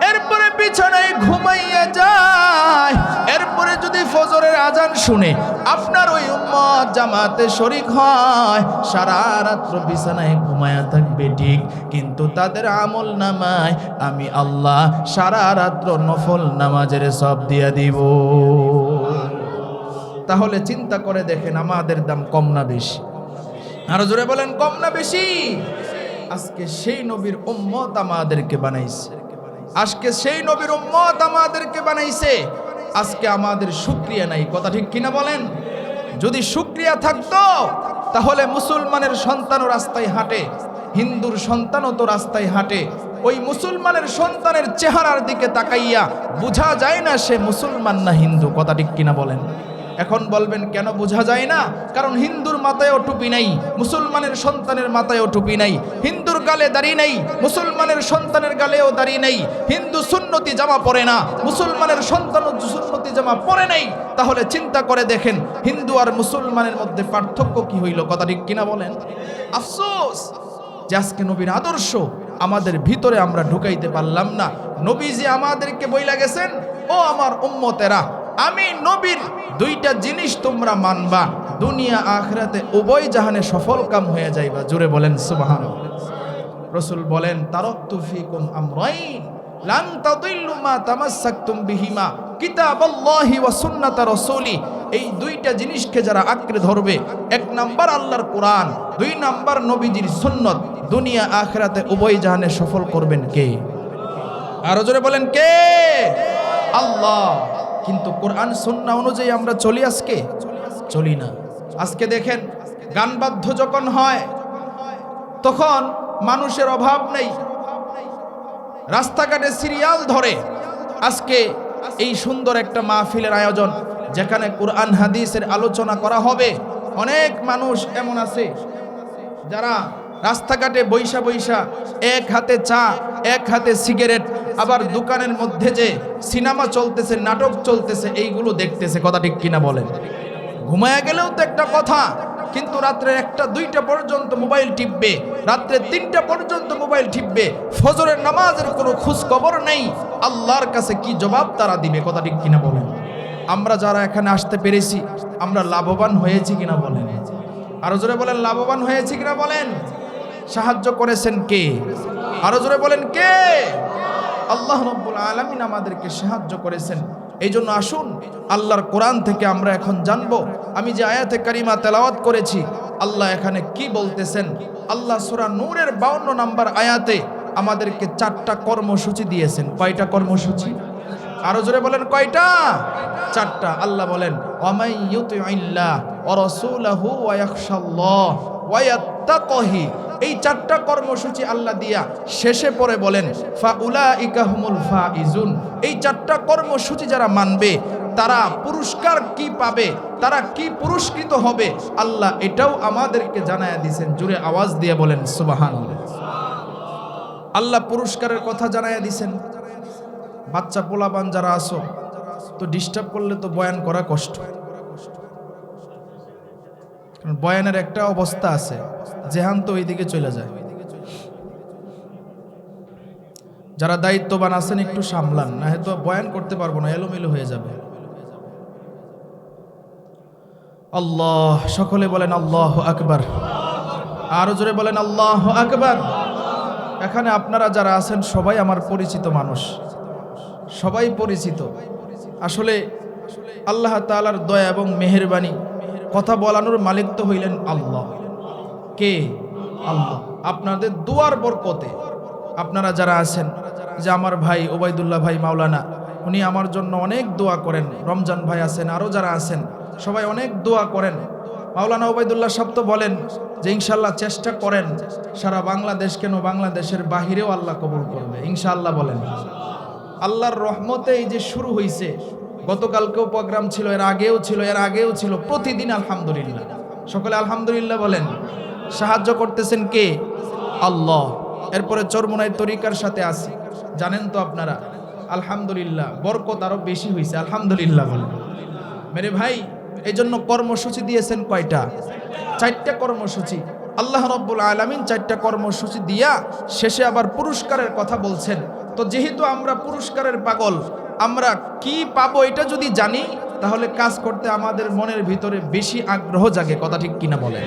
এরপরে বিছানায় ঘুমাইয়া যায় এরপরে যদি ফজরের আজান শুনে আপনার ওই উম্মত জামাতে শরীক হয় সারা রাত বিছানায় ঘুমায়া থাকবে ঠিক কিন্তু তাদের আমল নামায় আমি আল্লাহ সারা রাত নফল নামাজের সব দিয়া দিব। তাহলে চিন্তা করে দেখেন আমাদের দাম কম না বেশি? আরো জোরে বলেন কম না বেশি? আজকে সেই নবীর উম্মত আমাদেরকে বানাইছে আজকে সেই নবীর উম্মত আমাদেরকে বানাইছে আজকে আমাদের শুকরিয়া নাই কথা ঠিক কিনা বলেন? যদি শুকরিয়া থাকতো তাহলে মুসলমানের সন্তানও রাস্তায় হাঁটে হিন্দুর সন্তানও তো রাস্তায় হাঁটে ওই মুসলমানের সন্তানের চেহারার দিকে তাকাইয়া বোঝা যায় না সে মুসলমান না হিন্দু কথা ঠিক কিনা বলেন? এখন বলবেন কেন বোঝা যায় না? কারণ হিন্দুর মাথায়ও টুপি নাই মুসলমানের সন্তানের মাথায়ও টুপি নাই হিন্দুর গালে দাড়ি নাই মুসলমানের সন্তানের গালেও দাড়ি নাই হিন্দু সুন্নতি জামা পরে না মুসলমানের সন্তানও সুন্নতি জামা পরে নাই তাহলে চিন্তা করে দেখেন হিন্দু আর মুসলমানের মধ্যে পার্থক্য কি হইল কথা ঠিক কিনা বলেন? আফসোস যে আজকে নবীর আদর্শ আমাদের ভিতরে আমরা ঢুকাইতে পারলাম না। নবীজি আমাদেরকে বইলা গেছেন ও আমার উম্মতেরা আমি নবীর দুইটা জিনিস তোমরা মানবা, দুনিয়া আখিরাতে উভয় জাহানে সফল কাম হয়ে যাইবা। জোরে বলেন সুবহানাল্লাহ। রাসূল বলেন তারাকতু ফীকুম আমরাইন লান তাদিল্লু মা তামাসসাকতুম বিহিমা কিতাবাল্লাহি ওয়া সুন্নাতা রাসূলি। এই দুইটা জিনিসকে যারা আঁকড়ে ধরবে, এক নাম্বার আল্লাহর কোরআন, দুই নাম্বার নবীজির সুন্নত, দুনিয়া আখিরাতে উভয় জাহানে সফল করবেন কে? আরো জোরে বলেন কে? আল্লাহ। কিন্তু কোরআন সুন্নাহ অনুযায়ী আমরা চলি আজকে? চলি না। আজকে দেখেন গান বাদ্য যখন হয় তখন মানুষের অভাব নেই, রাস্তাঘাটে সিরিয়াল ধরে। আজকে এই সুন্দর একটা মাহফিলের আয়োজন যেখানে কোরআন হাদিসের আলোচনা করা হবে, অনেক মানুষ এমন আছে যারা রাস্তাঘাটে বৈশা বৈশা এক হাতে চা এক হাতে সিগারেট, আবার দোকানের মধ্যে যে সিনেমা চলতেছে, নাটক চলতেছে, এইগুলো দেখতেছে। কথা ঠিক কিনা বলেন? ঘুমায়া গেলেও তো একটা কথা, কিন্তু রাত্রে 1টা-2টা পর্যন্ত মোবাইল টিপবে, রাত্রে 3টা পর্যন্ত মোবাইল টিপবে, ফজরের নামাজের কোনো খোঁজ খবর নেই। আল্লাহর কাছে কি জবাব তারা দিবে? কথা ঠিক কিনা বলেন? আমরা যারা এখানে আসতে পেরেছি আমরা লাভবান হয়েছি কিনা বলেন? আরো জোরে বলেন লাভবান হয়েছি কিনা বলেন? সাহায্য করেছেন কে? আরো জোরে বলেন কে? আল্লাহ রাব্বুল আলামিন আমাদেরকে সাহায্য করেছেন। এই জন্য আসুন আল্লাহর কোরআন থেকে আমরা এখন জানবো। আমি যে আয়াতে কারিমা তেলাওয়াত করেছি, আল্লাহ এখানে কি বলতেছেন। আল্লাহ সূরা নূরের 52 নম্বর আয়াতে আমাদেরকে 4টা কর্মসূচি দিয়েছেন। কয়টা কর্মসূচি? আরো জোরে বলেন কয়টা? 4টা। আল্লাহ বলেন ওয়ামাই ইউতিইল্লাহ ওয়া রাসূলাহু ওয়া ইয়াখশাল্লাহ ওয়া ইয়াত্তাকিহি। এই 4টা কর্মসূচি আল্লাহ দিয়া শেষে পরে বলেন ফাউলাইকা হুমুল ফাইজুন। এই 4টা কর্মসূচি যারা মানবে তারা পুরস্কার কি পাবে, তারা কি পুরস্কৃত হবে, আল্লাহ এটাও আমাদেরকে জানায়া দিয়েছেন। জোরে আওয়াজ দিয়ে বলেন সুবহানাল্লাহ। আল্লাহ পুরস্কারের কথা জানায়া দিয়েছেন। বাচ্চা পোলাপান যারা আসো তো ডিস্টার্ব করলে তো বয়ান করা কষ্ট, কারণ বয়ানের একটা অবস্থা আছে, জেহান তো ওইদিকে চলে যায়। যারা দায়িত্ববান আছেন একটু সামলান, না হয়তো বয়ান করতে পারবো না, এলোমেলো হয়ে যাবে। আল্লাহ, সকলে বলেন আল্লাহু আকবার। আরো জোরে বলেন আল্লাহু আকবার। এখানে আপনারা যারা আছেন সবাই আমার পরিচিত মানুষ, সবাই পরিচিত। আসলে আল্লাহ তাআলার দয়া এবং মেহেরবানি, কথা বলানোর মালিক তো হইলেন আল্লাহ। কে? আল্লাহ। আপনাদের দুয়ার বরকতে আপনারা যারা আছেন, যে আমার ভাই ওবায়দুল্লাহ ভাই মাওলানা, উনি আমার জন্য অনেক দোয়া করেন। রমজান ভাই আছেন, আরও যারা আছেন সবাই অনেক দোয়া করেন। মাওলানা ওবায়দুল্লাহ সাহেব তো বলেন যে ইনশাআল্লাহ চেষ্টা করেন সারা বাংলাদেশ, কেন বাংলাদেশের বাহিরেও আল্লাহ কবুল করবে ইনশাআল্লাহ বলেন। আল্লাহর রহমতে এই যে শুরু হয়েছে, গতকালকেও প্রোগ্রাম ছিল, এর আগেও ছিল, এর আগেও ছিল, প্রতিদিন আলহামদুলিল্লাহ। সকলে আলহামদুলিল্লাহ বলেন। সাহায্য করতেছেন কে? আল্লাহ। এরপরে চরমোনাই তরিকার সাথে আসি, জানেন তো আপনারা, আলহামদুলিল্লাহ বরকত আরো বেশি হয়েছে, আলহামদুলিল্লাহ বলেন। মেরে ভাই, এই জন্য কর্মসূচি দিয়েছেন কয়টা? 4টা কর্মসূচি। আল্লাহ রাব্বুল আলামিন 4টা কর্মসূচি দিয়া শেষে আবার পুরস্কারের কথা বলছেন। তো যেহেতু আমরা পুরস্কারের পাগল, আমরা কি পাবো এটা যদি জানি, তাহলে কাজ করতে আমাদের মনের ভিতরে বেশি আগ্রহ জাগে। কথা ঠিক কিনা বলেন?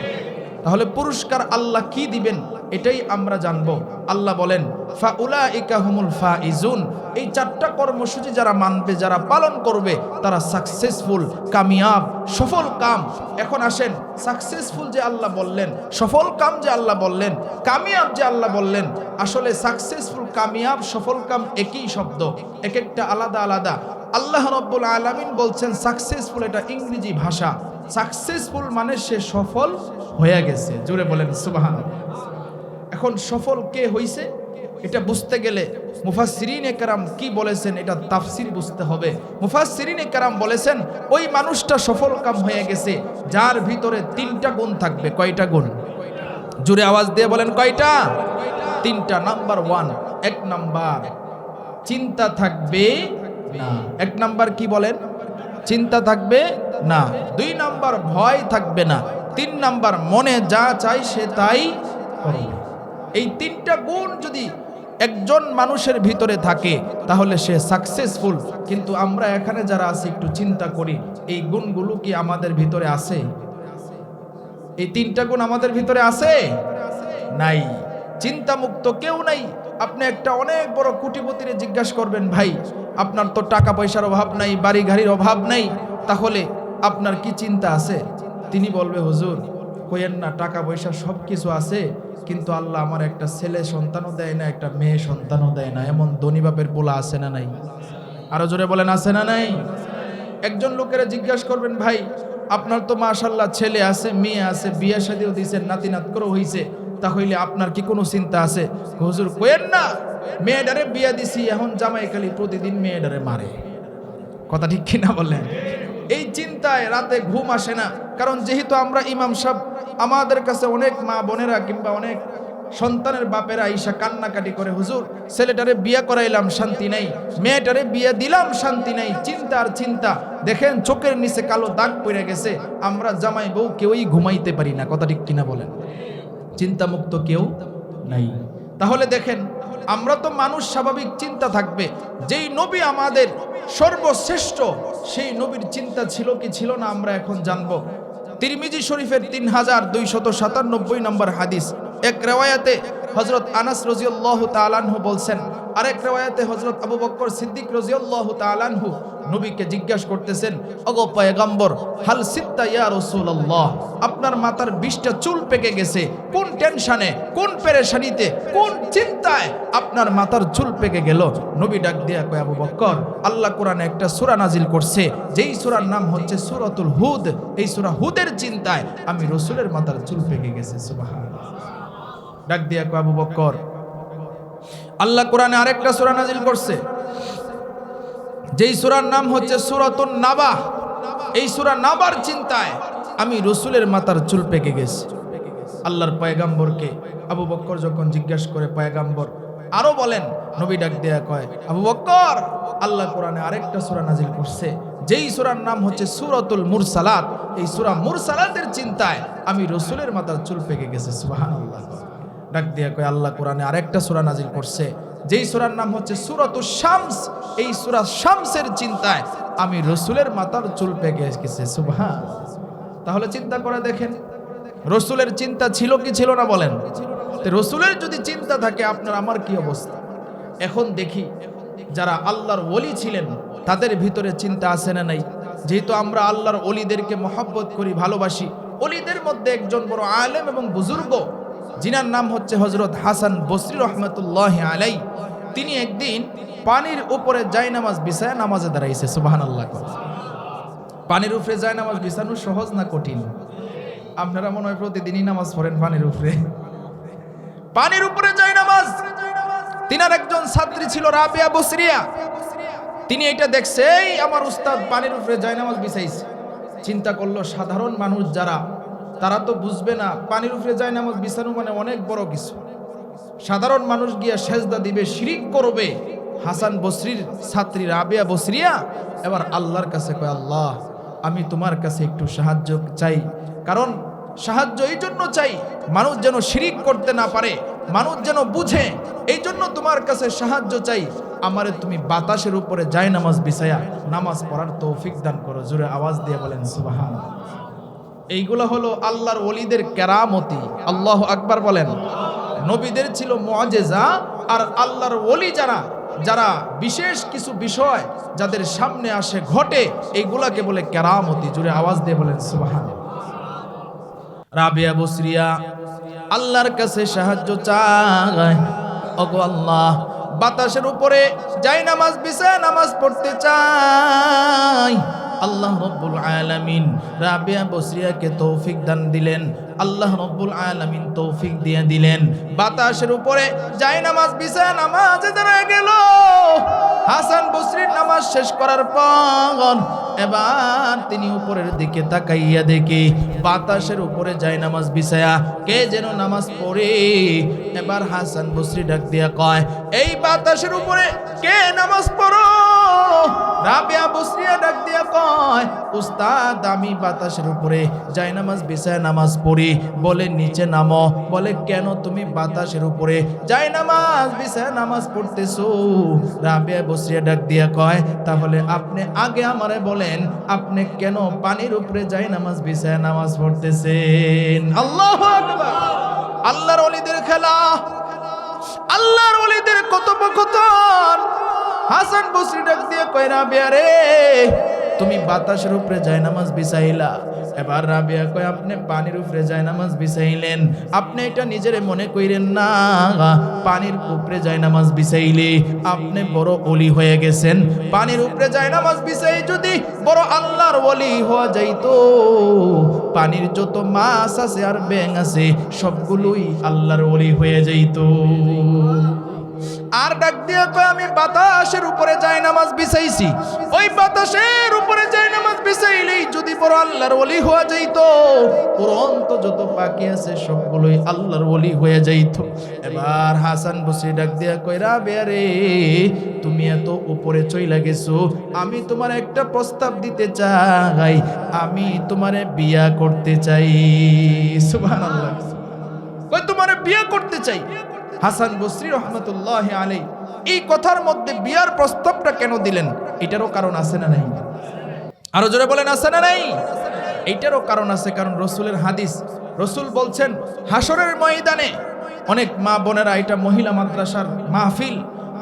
তাহলে পুরস্কার আল্লাহ কি দিবেন এটাই আমরা জানবো। আল্লাহ বলেন ফাউলাইকা হুমুল ফাইজুন। এই 4টা কর্মসূচি যারা মানবে, যারা পালন করবে, তারা সাকসেসফুল, কামিয়াব, সফল কাম। এখন আসেন, সাকসেসফুল যে আল্লাহ বললেন, সফল কাম যে আল্লাহ বললেন, কামিয়াব যে আল্লাহ বললেন, আসলে সাকসেসফুল, কামিয়াব, সফল কাম একই শব্দ, এক একটা আলাদা আলাদা। আল্লাহ রাব্বুল আলামিন বলছেন সাকসেসফুল, এটা ইংরেজি ভাষা। সাকসেসফুল মানে সে সফল হয়ে গেছে। জোরে বলেন সুবহানাল্লাহ। এখন সফল কে হইছে এটা বুঝতে গেলে মুফাসসিরিনে কেরাম কি বলেছেন এটা তাফসীর বুঝতে হবে। মুফাসসিরিনে কেরাম বলেছেন ওই মানুষটা সফল কাম হয়ে গেছে যার ভিতরে 3টা গুণ থাকবে। কয়টা গুণ? জোরে আওয়াজ দিয়ে বলেন কয়টা? 3টা। নাম্বার 1, 1 নাম্বার চিন্তা থাকবে না। 1 নাম্বার কি বলেন? চিন্তা থাকবে না। 2 নাম্বার ভয় থাকবে না। 3 নাম্বার মনে যা চাই সে তাই করবে। এই 3টা গুণ যদি একজন মানুষের ভিতরে থাকে তাহলে সে সাকসেসফুল। কিন্তু আমরা এখানে যারা আছি একটু চিন্তা করি, এই গুণগুলো কি আমাদের ভিতরে আছে? এই 3টা গুণ আমাদের ভিতরে আছে? নাই। চিন্তামুক্ত কেউ নাই। আপনি একটা অনেক বড় কোটিপতিরে জিজ্ঞাসা করবেন, ভাই আপনার তো টাকা পয়সার অভাব নাই, বাড়ি গাড়ির অভাব নাই, তাহলে আপনার কি চিন্তা আছে? তিনি বলবে, হুজুর কইেন না, টাকা পয়সা সব কিছু আছে, কিন্তু আল্লাহ আমার একটা ছেলে সন্তানও দেয় না, একটা মেয়ে সন্তানও দেয় না। এমন ধনী বাপের পোলা আছে না নাই? আরো জোরে বলেন, আছে না নাই? একজন লোকেরা জিজ্ঞাসা করবেন, ভাই আপনার তো মাশাআল্লাহ ছেলে আছে, মেয়ে আছে, বিয়ে শাদীও দিয়েছেন, নাতি নাতকরও হইছে, তাহলে আপনার কি কোনো চিন্তা আছে? হুজুর কইেন না, মেয়েটারে বিয়ে দিছি, এখন জামাই খালি প্রতিদিন মেয়েটারে মারে। কথা ঠিক কিনা বলেন? এই চিন্তায় রাতে ঘুম আসে না। কারণ যেহেতু আমরা ইমাম সাহেব, আমাদের কাছে অনেক মা বোনেরা কিংবা অনেক সন্তানের বাপেরা ঈশা কান্নাকাটি করে, হুজুর ছেলেটারে বিয়ে করাইলাম শান্তি নাই, মেয়েটারে বিয়ে দিলাম শান্তি নাই, চিন্তা আর চিন্তা। দেখেন চোখের নিচে কালো দাগ পড়ে গেছে, আমরা জামাই বউ কেউই ঘুমাইতে পারি না। কথা ঠিক কিনা বলেন? চিন্তামুক্ত কেউ নাই। তাহলে দেখেন, আমরা তো মানুষ, স্বাভাবিক চিন্তা থাকবে। যেই নবী আমাদের সর্বশ্রেষ্ঠ, সেই নবীর চিন্তা ছিল কি ছিল না আমরা এখন জানবো। তিরমিজি শরীফের 3297 নম্বর হাদিস। এক রিওয়ায়াতে হযরত আনাস রাদিয়াল্লাহু তাআলা আনহু বলছেন, আরেক রিওয়ায়াতে হযরত আবু বকর সিদ্দিক রাদিয়াল্লাহু তাআলা আনহু নবীকে জিজ্ঞাসা করতেছেন, ওগো পয়গম্বর, হাল সিত্তা ইয়া রাসূলুল্লাহ, আপনার মাথার 20টা চুল পেকে গেছে, কোন টেনশনে, কোন পেরেশানিতে, কোন চিন্তায় আপনার মাথার চুল পেকে গেল? নবী ডাক দিয়া কয়, আবু বকর, আল্লাহ কোরআনে একটা সূরা নাজিল করছে, যেই সূরার নাম হচ্ছে সূরাতুল হুদ। এই সূরা হুদের চিন্তায় আমি রাসূলের মাথার চুল পেকে গেছে। সুবহানাল্লাহ। ডাক দিয়া কয়, আবু বকর, আল্লাহ কোরআনে আরেকটা সূরা নাজিল করছে, যেই সূরার নাম হচ্ছে সূরাতুন নাবা। এই সূরা নাবার চিন্তায় আমি রাসূলের মাথার চুল পেকে গেছে। আল্লাহর পয়গম্বরকে আবু বকর যখন জিজ্ঞাসা করে, পয়গম্বর আরো বলেন। নবী ডাক দেয়া কয়, আবু বকর, আল্লাহ কোরআনে আরেকটা সূরা নাজিল করছে, যেই সূরার নাম হচ্ছে সূরাতুল মুরসালাত। এই সূরা মুরসালাতের চিন্তায় আমি রাসূলের মাথার চুল পেকে গেছে। সুবহানাল্লাহ। ডাক দেয়া কয়, আল্লাহ কোরআনে আরেকটা সূরা নাজিল করছে, যেই সূরার নাম হচ্ছে সূরাতুশ শামস। এই সূরা শামসের চিন্তায় আমি রাসূলের মাথার চুল পেকে গেছে। সুবহানাল্লাহ। তাহলে চিন্তা করে দেখেন, রাসূলের চিন্তা ছিল কি ছিল না বলেন? রাসূলের যদি চিন্তা থাকে, আপনার আমার কি অবস্থা? এখন দেখি যারা আল্লাহর ওলি ছিলেন তাদের ভিতরে চিন্তা আছে না নাই? যেহেতু আমরা আল্লাহর ওলিদেরকে মহব্বত করি, ভালোবাসি, ওলিদের মধ্যে একজন বড় আলেম এবং বুজুর্গ, যিনার নাম হচ্ছে হযরত হাসান বসরি রহমাতুল্লাহি আলাইহি। তিনি একদিন পানির উপরে জায়নামাজ বিছায় নামাজে দাঁড়াইছে। সুবহানাল্লাহ। পানির উপরে জায়নামাজ বিছানো সহজ না কঠিন? আপনারা মনে হয় প্রতিদিনই নামাজ পড়েন পানির উপরে। পানির উপরে জায়নামাজ। তিনার একজন ছাত্রী ছিল রাবিয়া বসরিয়া। তিনি এটা দেখছে, এই আমার উস্তাদ পানির উপরে জায়নামাজ বিছাইছে। চিন্তা করলো, সাধারণ মানুষ যারা, তারা তো বুঝবে না পানির উপরে জায়নামাজ বিছানো মানে অনেক বড় কিছু। সাধারণ মানুষ গিয়া সেজদা দিবে, শিরিক করবে। হাসান বসরির ছাত্রী রাবিয়া বসরিয়া এবার আল্লাহর কাছে কয়, আল্লাহ আমি তোমার কাছে একটু সাহায্য চাই। কারণ সাহায্য এই জন্য চাই, মানুষ যেন শিরিক করতে না পারে, মানুষ যেন বুঝে, এই জন্য তোমার কাছে সাহায্য চাই। আমারে তুমি বাতাসের উপরে জায়নামাজ বিছায়া নামাজ পড়ার তৌফিক দান করো। জোরে আওয়াজ দিয়ে বলেন সুবহানাল্লাহ। এইগুলো হলো আল্লাহর ওলিদের কেরামতি। আল্লাহু আকবার বলেন। নবীদের ছিল মুআজিজা, আর আল্লাহর ওলি যারা, যারা বিশেষ কিছু বিষয় যাদের সামনে আসে, ঘটে, এইগুলাকে বলে কেরামতি। জোরে আওয়াজ দিয়ে বলেন সুবহানাল্লাহ। রাবিয়া বসরিয়া আল্লাহর কাছে সাহায্য চায়, ওগো আল্লাহ, বাতাসের উপরে জায়নামাজ বিছায় নামাজ পড়তে চাই। আল্লাহ রব্বুল আলামিন রাবিয়া বসরিয়াকে তৌফিক দান দিলেন। আল্লাহ রব্বুল আলামিন তৌফিক দিয়ে দিলেন। বাতাসের উপরে জায়নামাজ বিছায় নামাজে দাঁড়ায় গেল। হাসান বসরির নামাজ শেষ করার পর এবার তিনি উপরের দিকে তাকাইয়া দেখে বাতাসের উপরে জায়নামাজ বিছায়া কে যেন নামাজ পড়ে। এবার হাসান বসরি ডাক দিয়া কয়, এই বাতাসের উপরে কে নামাজ পড়ো? রাবিয়া বসরিয়া ডাক দিয়া কয়, উস্তাদ আমি বাতাসের উপরে জায়নামাজ বিছায় নামাজ পড়ি। বলে নিচে নামো। বলে কেন তুমি বাতাসের উপরে জায়নামাজ বিছায় নামাজ পড়তেছো? রাবিয়া বসরিয়া ডাক দিয়া কয়, তাহলে আপনি আগে আমারে বলেন আপনি কেন পানির উপরে জায়নামাজ বিছায় নামাজ পড়তেছেন? আল্লাহু আকবার। আল্লাহর ওলিদের খেলা, আল্লাহর ওলিদের কথোপকথন। হাসান বসরি ডাক দিয়ে কয়, রাবিয়া রে তুমি বাতাসের উপরে জায়নামাজ বিছাইলা। এবার রাবিয়া কয়, আপনি পানির উপরে জায়নামাজ বিছাইলেন, আপনি এটা নিজেরে মনে কইরেন না পানির উপরে জায়নামাজ বিছাইলে আপনি বড় ওলি হয়ে গেছেন। পানির উপরে জায়নামাজ বিছাই যদি বড় আল্লাহর ওলি হওয়া যাইতো, পানির যত মাছ আছে আর ব্যাঙ আছে সবগুলোই আল্লাহর ওলি হয়ে যাইতো। আর ডাক দিয়ে কয়, আমি বাতাসের উপরে জায়নামাজ বিছাইছি, ওই বাতাসের উপরে জায়নামাজ বিছাইলেই যদি বড় আল্লাহর ওলি হওয়া যাইতো, পুরন্ত যত পাখি আছে সবগুলোই আল্লাহর ওলি হয়ে যাইতো। এবার হাসান বসরি ডাক দিয়ে কয়, রাবিয়া রে তুমি এত উপরে চইলা গেছো, আমি তোমার একটা প্রস্তাব দিতে চাই, আমি তোমারে বিয়া করতে চাই। সুবহানাল্লাহ। কই তোমারে বিয়া করতে চাই। হাসান বসরি রহমতুল্লাহ আলাইহি এই কথার মধ্যে বিয়ার প্রস্তাবটা কেন দিলেন এটারও কারণ আছে না নাই? আরো জোরে বলেন, আছে না নাই? এইটারও কারণ আছে, কারণ রসুলের হাদিস। রসুল বলছেন হাসরের ময়দানে অনেক মা বোনেরা, এটা মহিলা মাদ্রাসার মাহফিল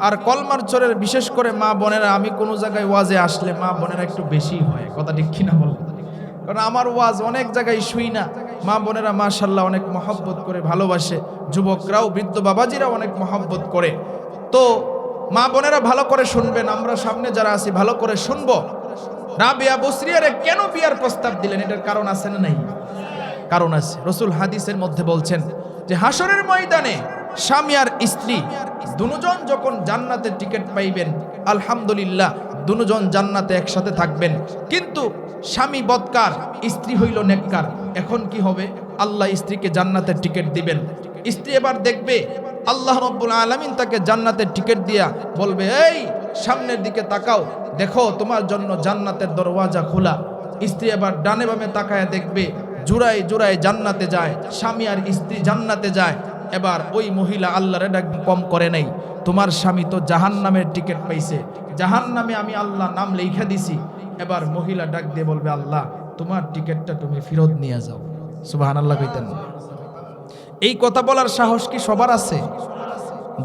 আর কলমার চরের বিশেষ করে মা বোনেরা, আমি কোনো জায়গায় ওয়াজে আসলে মা বোনেরা একটু বেশি হয়, কথা ঠিক কিনা বল? কারণ আমার ওয়াজ অনেক জায়গায় শুই না, মা বোনেরা মাশাআল্লাহ অনেক মহব্বত করে ভালোবাসে, যুবকরাও বৃদ্ধ বাবাজিরাও অনেক মহব্বত করে। তো মা বোনেরা ভালো করে শুনবেন, আমরা সামনে যারা আছি ভালো করে শুনবো। রাবিয়া বসরিয়ারে কেন বিয়ার প্রস্তাব দিলেন এটার কারণ আছে না নাই? কারণ আছে। রসুল হাদিসের মধ্যে বলছেন যে হাসরের ময়দানে স্বামী আর স্ত্রী দুজন যখন জান্নাতের টিকিট পাইবেন, আলহামদুলিল্লাহ দুজন জান্নাতে একসাথে থাকবেন, কিন্তু স্বামী বদকার স্ত্রী হইল নেককার। এখন কি হবে? আল্লাহ স্ত্রীকে জান্নাতের টিকিট দিবেন। স্ত্রী এবার দেখবে আল্লাহ রাব্বুল আলামিন তাকে জান্নাতের টিকিট দিয়া বলবে, এই সামনের দিকে তাকাও, দেখো তোমার জন্য জান্নাতের দরওয়াজা খোলা। স্ত্রী এবার ডানে বামে তাকায় দেখবে জুড়ায় জুড়ায় জান্নাতে যায়, স্বামী আর স্ত্রী জান্নাতে যায়। এবার ওই মহিলা আল্লাহর ডাক কম করে নাই, তোমার স্বামী তো জাহান্নামের টিকিট পাইছে, জাহান্নামে আমি আল্লাহ নাম লিখে দিছি। এবার মহিলা ডাক দিয়ে বলবে, আল্লাহ তোমার টিকিটটা তুমি ফেরত নিয়ে যাও। সুবহানাল্লাহ কইতেন। এই কথা বলার সাহস কি সবার আছে?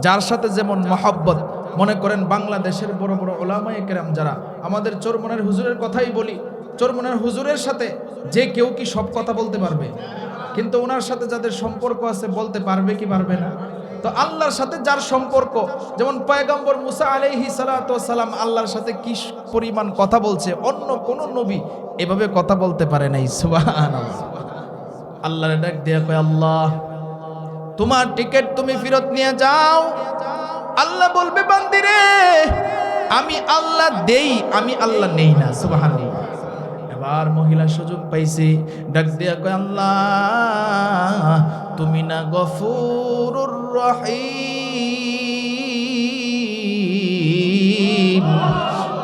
যার সাথে যেমন মহব্বত, মনে করেন বাংলাদেশের বড় বড় ওলামায়ে কেরাম যারা, আমাদের চরমনের হুজুরের কথাই বলি, চরমনের হুজুরের সাথে যে কেউ কি সব কথা বলতে পারবে? কিন্তু ওনার সাথে যাদের সম্পর্ক আছে বলতে পারবে কি পারবে না? তো আল্লাহর সাথে যার সম্পর্ক, যেমন পয়গম্বর মুসা আলাইহিস সালাতু ওয়াস সালাম আল্লাহর সাথে কি পরিমাণ কথা বলছে, অন্য কোন নবী এভাবে কথা বলতে পারে নাই। সুবহানাল্লাহ। আল্লাহর ডাক দিয়ে কয়, আল্লাহ তোমার টিকিট তুমি ফেরত নিয়ে যাও। আল্লাহ বলবে, বান্দিরে আমি আল্লাহ দেই, আমি আল্লাহ নেই না। সুবহানাল্লাহ। এবার মহিলা সুযোগ পাইছে, ডাক দিয়া কয়, আল্লাহ তুমি না গফুরুর রহিম,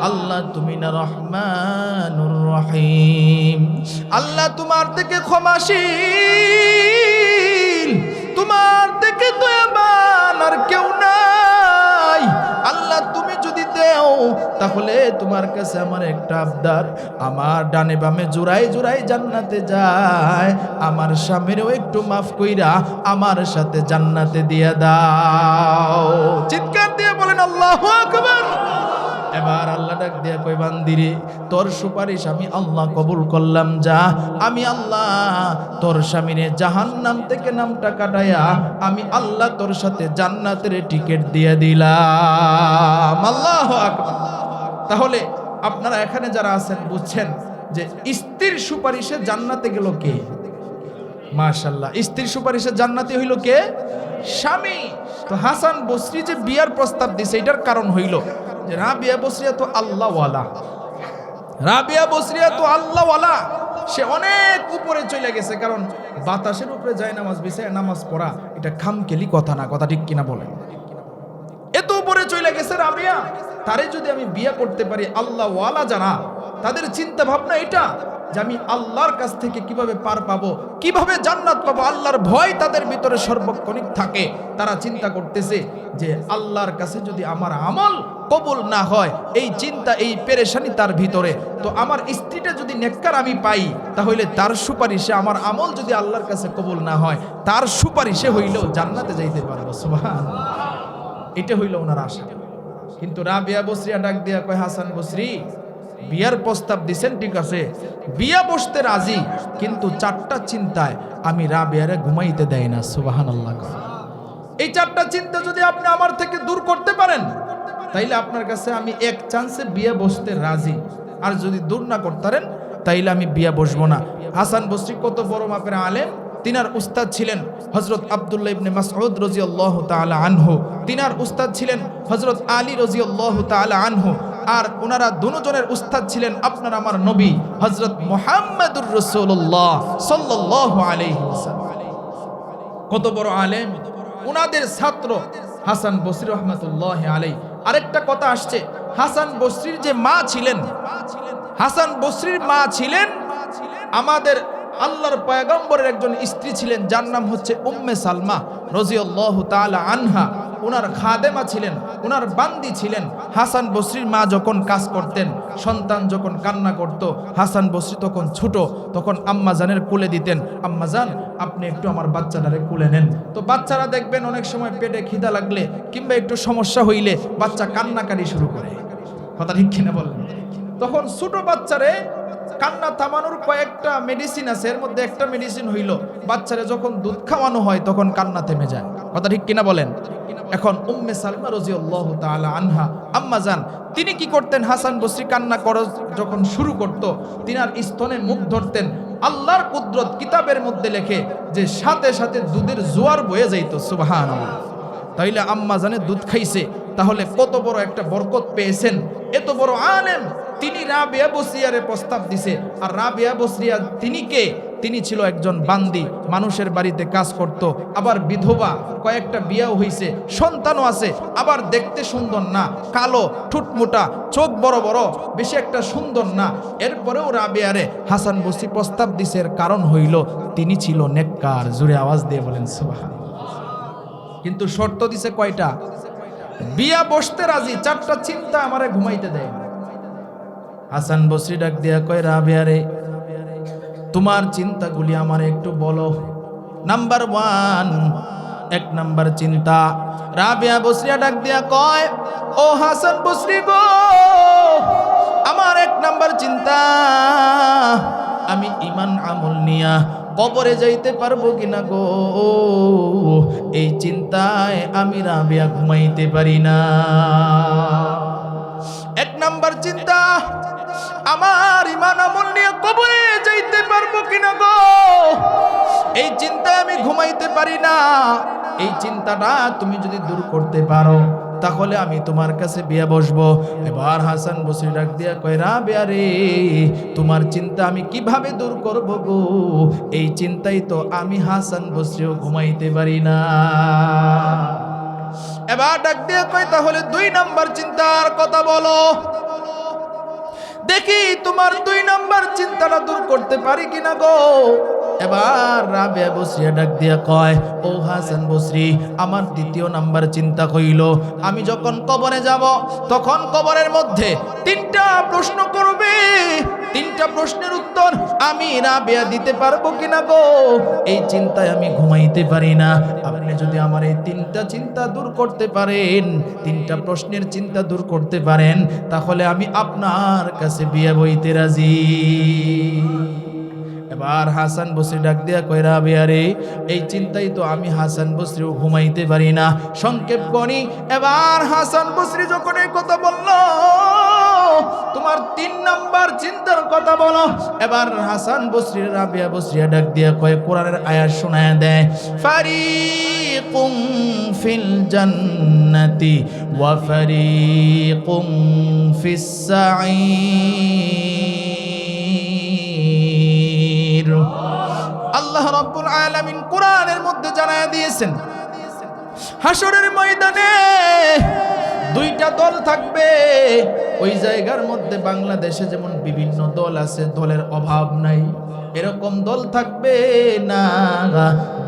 আল্লাহ তুমি না রহমানুর রহিম, আল্লাহ তোমার থেকে ক্ষমাশীল, তোমার থেকে দয়াবান আর কেউ নাই। আল্লাহ তুমি যদি দেও তাহলে তোমার কাছে আমার একটা আবদার, আমার ডানে বামে জোড়ায় জোড়ায় জান্নাতে যায়, আমার স্বামীরও একটু মাফ কইরা আমার সাথে জান্নাতে দিয়ে দাও। চিৎকার দিয়ে বলেন আল্লাহু আকবার। এবার আল্লাহ ডাক দিয়া কই, বান্দিরে তোর সুপারিশ আমি আল্লাহ কবুল করলাম, যা আমি আল্লাহ তোর স্বামীরে জাহান্নাম থেকে নামটা কাটায়া আমি আল্লাহ তোর সাথে জান্নাতের টিকিট দিয়ে দিলাম। আল্লাহু আকবার। তাহলে আপনারা এখানে যারা আছেন বুঝছেন যে স্ত্রীর সুপারিশে জান্নাতে গেল কে? মাশাআল্লাহ, স্ত্রীর সুপারিশে জান্নাতি হইল কে? স্বামী। তো হাসান বসরি যে বিয়ার প্রস্তাব দিছে এটার কারণ হইল যে রাবিয়া বসরিয়া তো আল্লাহওয়ালা, রাবিয়া বসরিয়া তো আল্লাহওয়ালা, সে অনেক উপরে চলে গেছে। কারণ বাতাসের উপরে যায় নামাজ বিছায় নামাজ পড়া এটা খামখেলি কথা না, কথা ঠিক কিনা বলেন? এত উপরে চলে গেছে রাবিয়া। তারে যদি আমি বিয়ে করতে পারি, আল্লাহ ওয়ালা যারা, তাদের চিন্তা ভাবনা এটা যে আমি আল্লাহর কাছ থেকে কিভাবে পার পাবো, কিভাবে জান্নাত পাবো, আল্লাহর ভয় তাদের ভিতরে সর্বক্ষণিক থাকে। তারা চিন্তা করতেছে যে আল্লাহর কাছে যদি আমার আমল কবুল না হয়, এই চিন্তা, এই পেরেশানি তার ভিতরে, তো আমার স্ত্রীটা যদি নেককার আমি পাই, তাহলে তার সুপারিশে, আমার আমল যদি আল্লাহর কাছে কবুল না হয়, তার সুপারিশে হইলেও জান্নাতে যাইতে পারবো। সুবহানাল্লাহ, এটা হইল ওনার আশা। কিন্তু রাবিয়া বসরিয়া ডাক দিয়া কয়, হাসান বসরি, বিয়ার প্রস্তাব দিছেন ঠিক আছে, বিয়া বসতে রাজি, কিন্তু চারটা চিন্তায় আমি রাবিয়ারে ঘুমাইতে দেয় না। সুবহানাল্লাহ। এই চারটা চিন্তা যদি আপনি আমার থেকে দূর করতে পারেন, তাইলে আপনার কাছে আমি এক চান্সে বিয়া বসতে রাজি, আর যদি দূর না করতে পারেন তাইলে আমি বিয়া বসবো না। হাসান বসরি কত বড় মাপের আলেম, তিনার উস্তাদ ছিলেন হযরত আব্দুল্লাহ ইবনে মাসউদ রাদিয়াল্লাহু তাআলা আনহু, তিনার উস্তাদ ছিলেন হযরত আলী রাদিয়াল্লাহু তাআলা আনহু, আর ওনারা দুজনের উস্তাদ ছিলেন আপনার আমার নবী হযরত মুহাম্মদুর রাসূলুল্লাহ সাল্লাল্লাহু আলাইহি ওয়াসাল্লাম। কত বড় আলেম, ওনাদের ছাত্র হাসান বসরি রহমাতুল্লাহি আলাইহি। আরেকটা কথা আসছে, হাসান বসরির যে মা ছিলেন, হাসান বসরির মা ছিলেন আমাদের আল্লাহর পয়গম্বরের একজন স্ত্রী ছিলেন, যার নাম হচ্ছে উম্মে সালমা রাদিয়াল্লাহু তাআলা আনহা। ওনার খাদেমা ছিলেন, ওনার বান্দি ছিলেন। হাসান বসরির মা যখন কাজ করতেন, সন্তান যখন কান্না করত, হাসান বসরি তখন ছোট, তখন আম্মা জানের কোলে দিতেন, আম্মা জান আপনি একটু আমার বাচ্চাটারে কোলে নেন। তো বাচ্চারা দেখবেন অনেক সময় পেটে খিদা লাগলে কিংবা একটু সমস্যা হইলে বাচ্চা কান্নাকারি শুরু করে, কথা ঠিক কিনা বলেন? তখন ছোট বাচ্চারে কান্না থামানোর কয়েকটা মেডিসিন আছে, এর মধ্যে একটা মেডিসিন হইল বাচ্চারে যখন দুধ খাওয়ানো হয় তখন কান্না থেমে যায়, কথা ঠিক কিনা বলেন? এখন উম্মে সালমা রাদিয়াল্লাহু তাআলা আনহা আম্মা জান, তিনি কি করতেন, হাসান বসরি কান্না করা যখন শুরু করত, তিনার স্তনে মুখ ধরতেন। আল্লাহর কুদরত কিতাবের মধ্যে লেখে যে সাথে সাথে দুধের জোয়ার বয়ে যাইত। সুবহানাল্লাহ। তাইলে আম্মা জানে দুধ খাইছে, তাহলে কত বড় একটা বরকত পেয়েছেন। এত বড় আলেম, তিনি রাবিয়া বসরিয়ারে প্রস্তাব দিছে। আর রাবিয়া বসরিয়া তিনি কে? তিনি ছিল একজন বান্দি, মানুষের বাড়িতে কাজ করত, আবার বিধবা, কয়েকটা বিয়াও হইছে, সন্তানও আছে, আবার দেখতে সুন্দর না, কালো, ঠুটমুটা, চোখ বড় বড়, বেশি একটা সুন্দর না। এরপরেও রাবিয়ারে হাসান বসরি প্রস্তাব দিছে, এর কারণ হইল তিনি ছিল নেককার। জোরে আওয়াজ দিয়ে বলেন সুবহানাল্লাহ। কিন্তু শর্ত দিছে কয়টা? বিয়া বসতে রাজি, চারটা চিন্তা আমারে ঘুমাইতে দেয়। হাসান বসরি ডাক দিয়া কয়, রাবিয়া রে, তোমার চিন্তাগুলি আমার একটু বলো। নাম্বার 1, 1 নাম্বার চিন্তা। রাবিয়া বসরিয়া ডাক দিয়া কয়, ও হাসান বসরি গো, আমার 1 নাম্বার চিন্তা, আমি ঈমান আমল নিয়া কবরে যাইতে পারবো কিনা গো, এই চিন্তায় আমি রাবিয়া ঘুমাইতে পারি না। 1 নাম্বার চিন্তা, আমার ঈমান আমল নিয়ে কবরে যাইতে পারবো কিনা গো, এই চিন্তায় আমি ঘুমাইতে পারি না। এই চিন্তাটা তুমি যদি দূর করতে পারো, তাহলে আমি তোমার কাছে বিয়ে বসবো। এবার হাসান বসরি ডাক দিয়া কয়, রাবিয়া রে, তোমার চিন্তা আমি কিভাবে দূর করব গো, এই চিন্তাই তো আমি হাসান বসরিও ঘুমাইতে পারি না। এবার ডাক দিয়া কয়, তাহলে 2 নাম্বার চিন্তার কথা বলো, দেখি তোমার 2 নাম্বার চিন্তাটা দূর করতে পারি কিনা গো। এবার রাবিয়া বসরিয়া ডাক দিয়া কয়, ও হাসান বসরি, আমার 2য় নাম্বার চিন্তা কইল, আমি যখন কবরে যাব, তখন কবরের মধ্যে 3টা প্রশ্ন করবে, 3টা প্রশ্নের উত্তর আমি রাবিয়া দিতে পারবো কিনা গো, এই চিন্তায় আমি ঘুমাইতে পারি না। আপনি যদি আমার এই 3টা চিন্তা দূর করতে পারেন, 3টা প্রশ্নের চিন্তা দূর করতে পারেন, তাহলে আমি আপনার কাছে বিয়ে বইতে রাজি। এবার হাসান বসরি ডাক দিয়া কয়, রাবিয়া রে, এই চিন্তাই তো আমি হাসান বসরিও ঘুমাইতে পারি না। সংক্ষেপ করি, এবার হাসান বসরি যখন এই কথা বলল, তোমার 3 নাম্বার চিন্তার কথা বলো। এবার হাসান বসরি রাবিয়া বসরিয়া ডাক দিয়া কয়, কোরআনের আয়াত শোনায়া দেয়, ফারিকুম ফিল জান্নাতি ওয়া ফারিকুম ফিস সাঈর। আল্লাহ রাব্বুল আলামিন কোরআনের মধ্যে জানায়া দিয়েছেন, হাসরের ময়দানে দুইটা দল থাকবে। ওই জায়গার মধ্যে বাংলাদেশে যেমন বিভিন্ন দল আছে, দলের অভাব নাই, এরকম দল থাকবে না।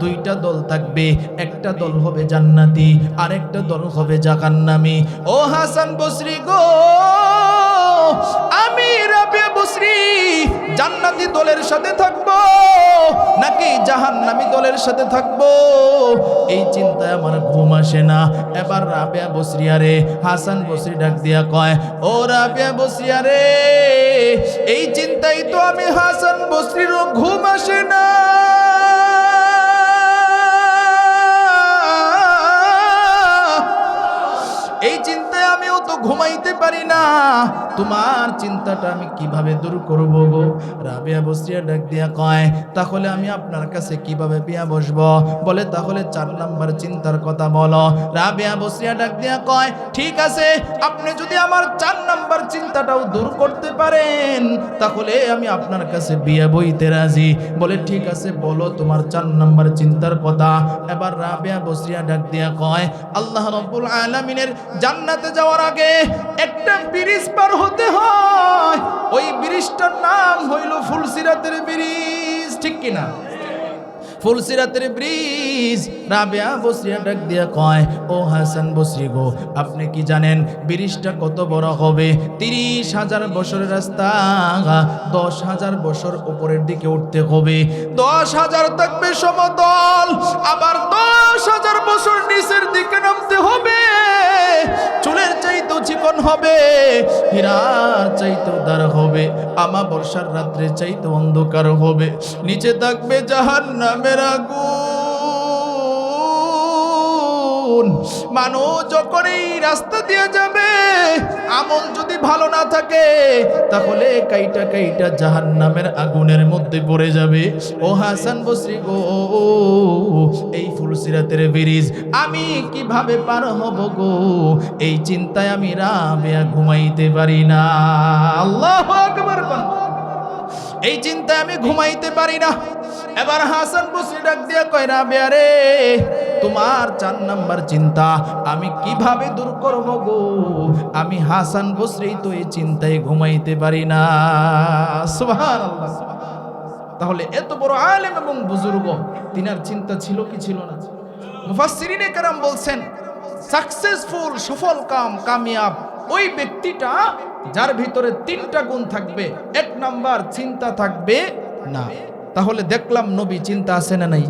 দুইটা দল থাকবে, একটা দল হবে জান্নাতি, আর একটা দল হবে জাহান্নামী। ও হাসান বসরি গো, আমি রাবিয়া বসরি জান্নাতি দলের সাথে থাকবো নাকি জাহান্নামী দলের সাথে থাকবো, এই চিন্তায় আমার ঘুম আসে না। এবার রাবিয়া বসরি আরে হাসান বসরি ডাক দিয়া কয়, ও রাবিয়া বসরি আরে, এই চিন্তাই তো আমি হাসান বসরিরও ঘুম আসে না। এই চিন্তায় আমিও তো ঘুমাইতে পারি না, তোমার চিন্তাটা আমি কিভাবে দূর করব গো? রাবিয়া বসরিয়া ডাক দিয়া কয়, তাহলে আমি আপনার কাছে কিভাবে বিয়া বসবো? বলে তাহলে 4 নাম্বার চিন্তার কথা বলো। রাবিয়া বসরিয়া ডাক দিয়া কয়, ঠিক আছে, আপনি যদি আমার 4 নাম্বার চিন্তাটাও দূর করতে পারেন তাহলে আমি আপনার কাছে বিয়া বইতে রাজি। বলে ঠিক আছে, বলো তোমার 4 নাম্বার চিন্তার কথা। এবার রাবিয়া বসরিয়া ডাক দিয়া কয়, আল্লাহ রাব্বুল আলামিনের জান্নাতে যাওয়ার আগে একটা ব্রিজ পার হতে হয়, ওই ব্রিজটার নাম হইল ফুলসিরাতের ব্রিজ, ঠিক কিনা? ফুলসিরাতের ব্রিজ। রাবিয়া বসরিয়া ডাক দিয়া কয়, ও হাসান বসরি গো, আপনি কি জানেন ব্রিজটা কত বড় হবে? 30,000 বছরের রাস্তা, 10,000 বছর উপরের দিকে উঠতে হবে। 10,000 থাকবে সমতল, আবার 10,000 বছর নিচের দিকে নামতে হবে। চুলের চাইতেও চিকন হবে, হীরার চাইতেও উদার হবে, আমাবস্যার রাত্রে চাইতে অন্ধকার হবে। নিচে থাকবে জাহান্নামের আগুন। মানুষ যখন এই রাস্তা দিয়ে যাবে, আমল যদি ভালো না থাকে তাহলে কাইটা কাইটা জাহান্নামের আগুনের মধ্যে পড়ে যাবে। ও হাসান বসরি গো, এই ফুলসিরাতের ব্রিজ আমি কিভাবে পার হব গো? এই চিন্তায় আমি রাবিয়া ঘুমাইতে পারি না। আল্লাহু আকবার। এই চিন্তায় আমি ঘুমাইতে পারি না। এবার হাসান বসরি ডাক দিয়া কয়, রাবিয়া রে, তোমার 4 নাম্বার চিন্তা আমি কিভাবে দূর করব গো? আমি হাসান বসরি তো এই চিন্তায় ঘুমাইতে পারি না। সুবহানাল্লাহ। তাহলে এত বড় আলেম এবং বুজুর্গ, তিনার চিন্তা ছিল কি ছিল না? মুফাসসিরিনে কেরাম বলছেন, সাকসেসফুল, সফল কামিয়াব ওই ব্যক্তিটা যার ভিতরে 3টা গুণ থাকবে। 1 নাম্বার চিন্তা থাকবে না। তাহলে দেখলাম নবী চিন্তা আছে না নাই?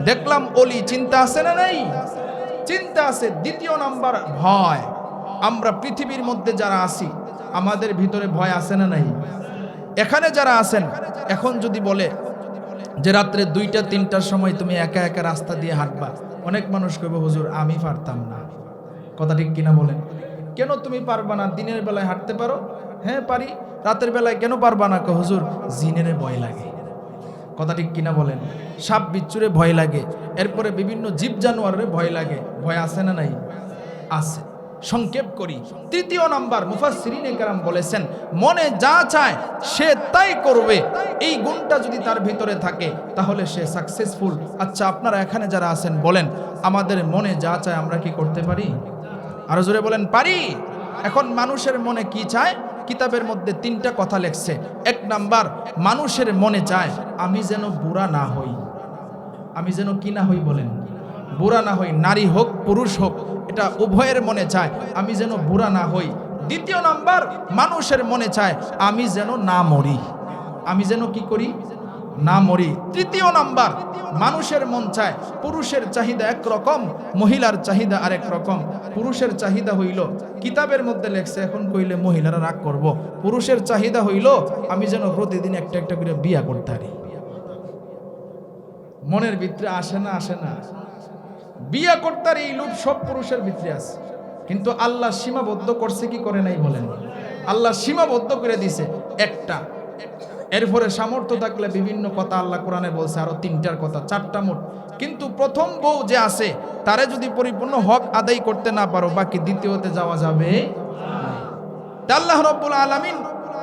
দেখলাম ওলি চিন্তা আছে না নাই? চিন্তা আছে। 2 নাম্বার ভয়। আমরা পৃথিবীর মধ্যে যারা আছি আমাদের ভিতরে ভয় আছে না নাই? এখানে যারা আছেন, এখন যদি বলে যে রাত্রে 2টা 3টার সময় তুমি একা একা রাস্তা দিয়ে হাঁটবা, অনেক মানুষ কইবে, হুজুর আমি পারতাম না। কথা ঠিক কিনা বলেন? কেন তুমি পারবা না? দিনের বেলায় হাঁটতে পারো। হ্যাঁ পারি। রাতের বেলায় কেন পারবা না? হুজুর জিনের ভয় লাগে। কথা ঠিক কিনা বলেন? সাপ বিচ্ছুরে ভয় লাগে, এরপরে বিভিন্ন জীব জানোয়ারের ভয় লাগে। ভয় আছে না নাই? আছে। সংক্ষেপ করি, 3য় নাম্বার মুফাসসিরিনে কেরাম বলেছেন, মনে যা চায় সে তাই করবে। এই গুণটা যদি তার ভিতরে থাকে তাহলে সে সাকসেসফুল। আচ্ছা, আপনারা এখানে যারা আছেন বলেন, আমাদের মনে যা চায় আমরা কি করতে পারি? আরো জোরে বলেন, পারি। এখন মানুষের মনে কি চায়? কিতাবের মধ্যে 3টা কথা লেখছে। 1 নাম্বার, মানুষের মনে চায় আমি যেন বুড়া না হই। আমি যেন কি না হই বলেন? বুড়া না হই। নারী হোক পুরুষ হোক, এটা উভয়ের মনে চায় আমি যেন বুড়া না হই। 2য় নাম্বার, মানুষের মনে চায় আমি যেন না মরি। আমি যেন কি করি? না মরি। 3য় নাম্বার, মানুষের মন চায়, পুরুষের চাহিদা একরকম, মহিলার চাহিদা আরেক রকম। পুরুষের চাহিদা হইল, কিতাবের মধ্যে লেখছে, এখন কইলে মহিলারা রাগ করব, পুরুষের চাহিদা হইল আমি যেন প্রতিদিন একটা একটা করে বিয়া করতে পারি। মনের ভিতরে আসে না? আসে না? বিয়া করতে এই লোভ সব পুরুষের ভিতরে আছে, কিন্তু আল্লাহ সীমাবদ্ধ করছে কি করে নাই বলেন? আল্লাহ সীমাবদ্ধ করে দিছে একটা। এরপরে সামর্থ্য থাকলে বিভিন্ন কথা আল্লাহ কোরআনে বলছে, আরো 3টার কথা, 4টা মোট। কিন্তু প্রথম বউ যে আছে তারে যদি পরিপূর্ণ হক আদায় করতে না পারো, বাকি দ্বিতীয়তে যাওয়া যাবে না। আল্লাহ রাব্বুল আলামিন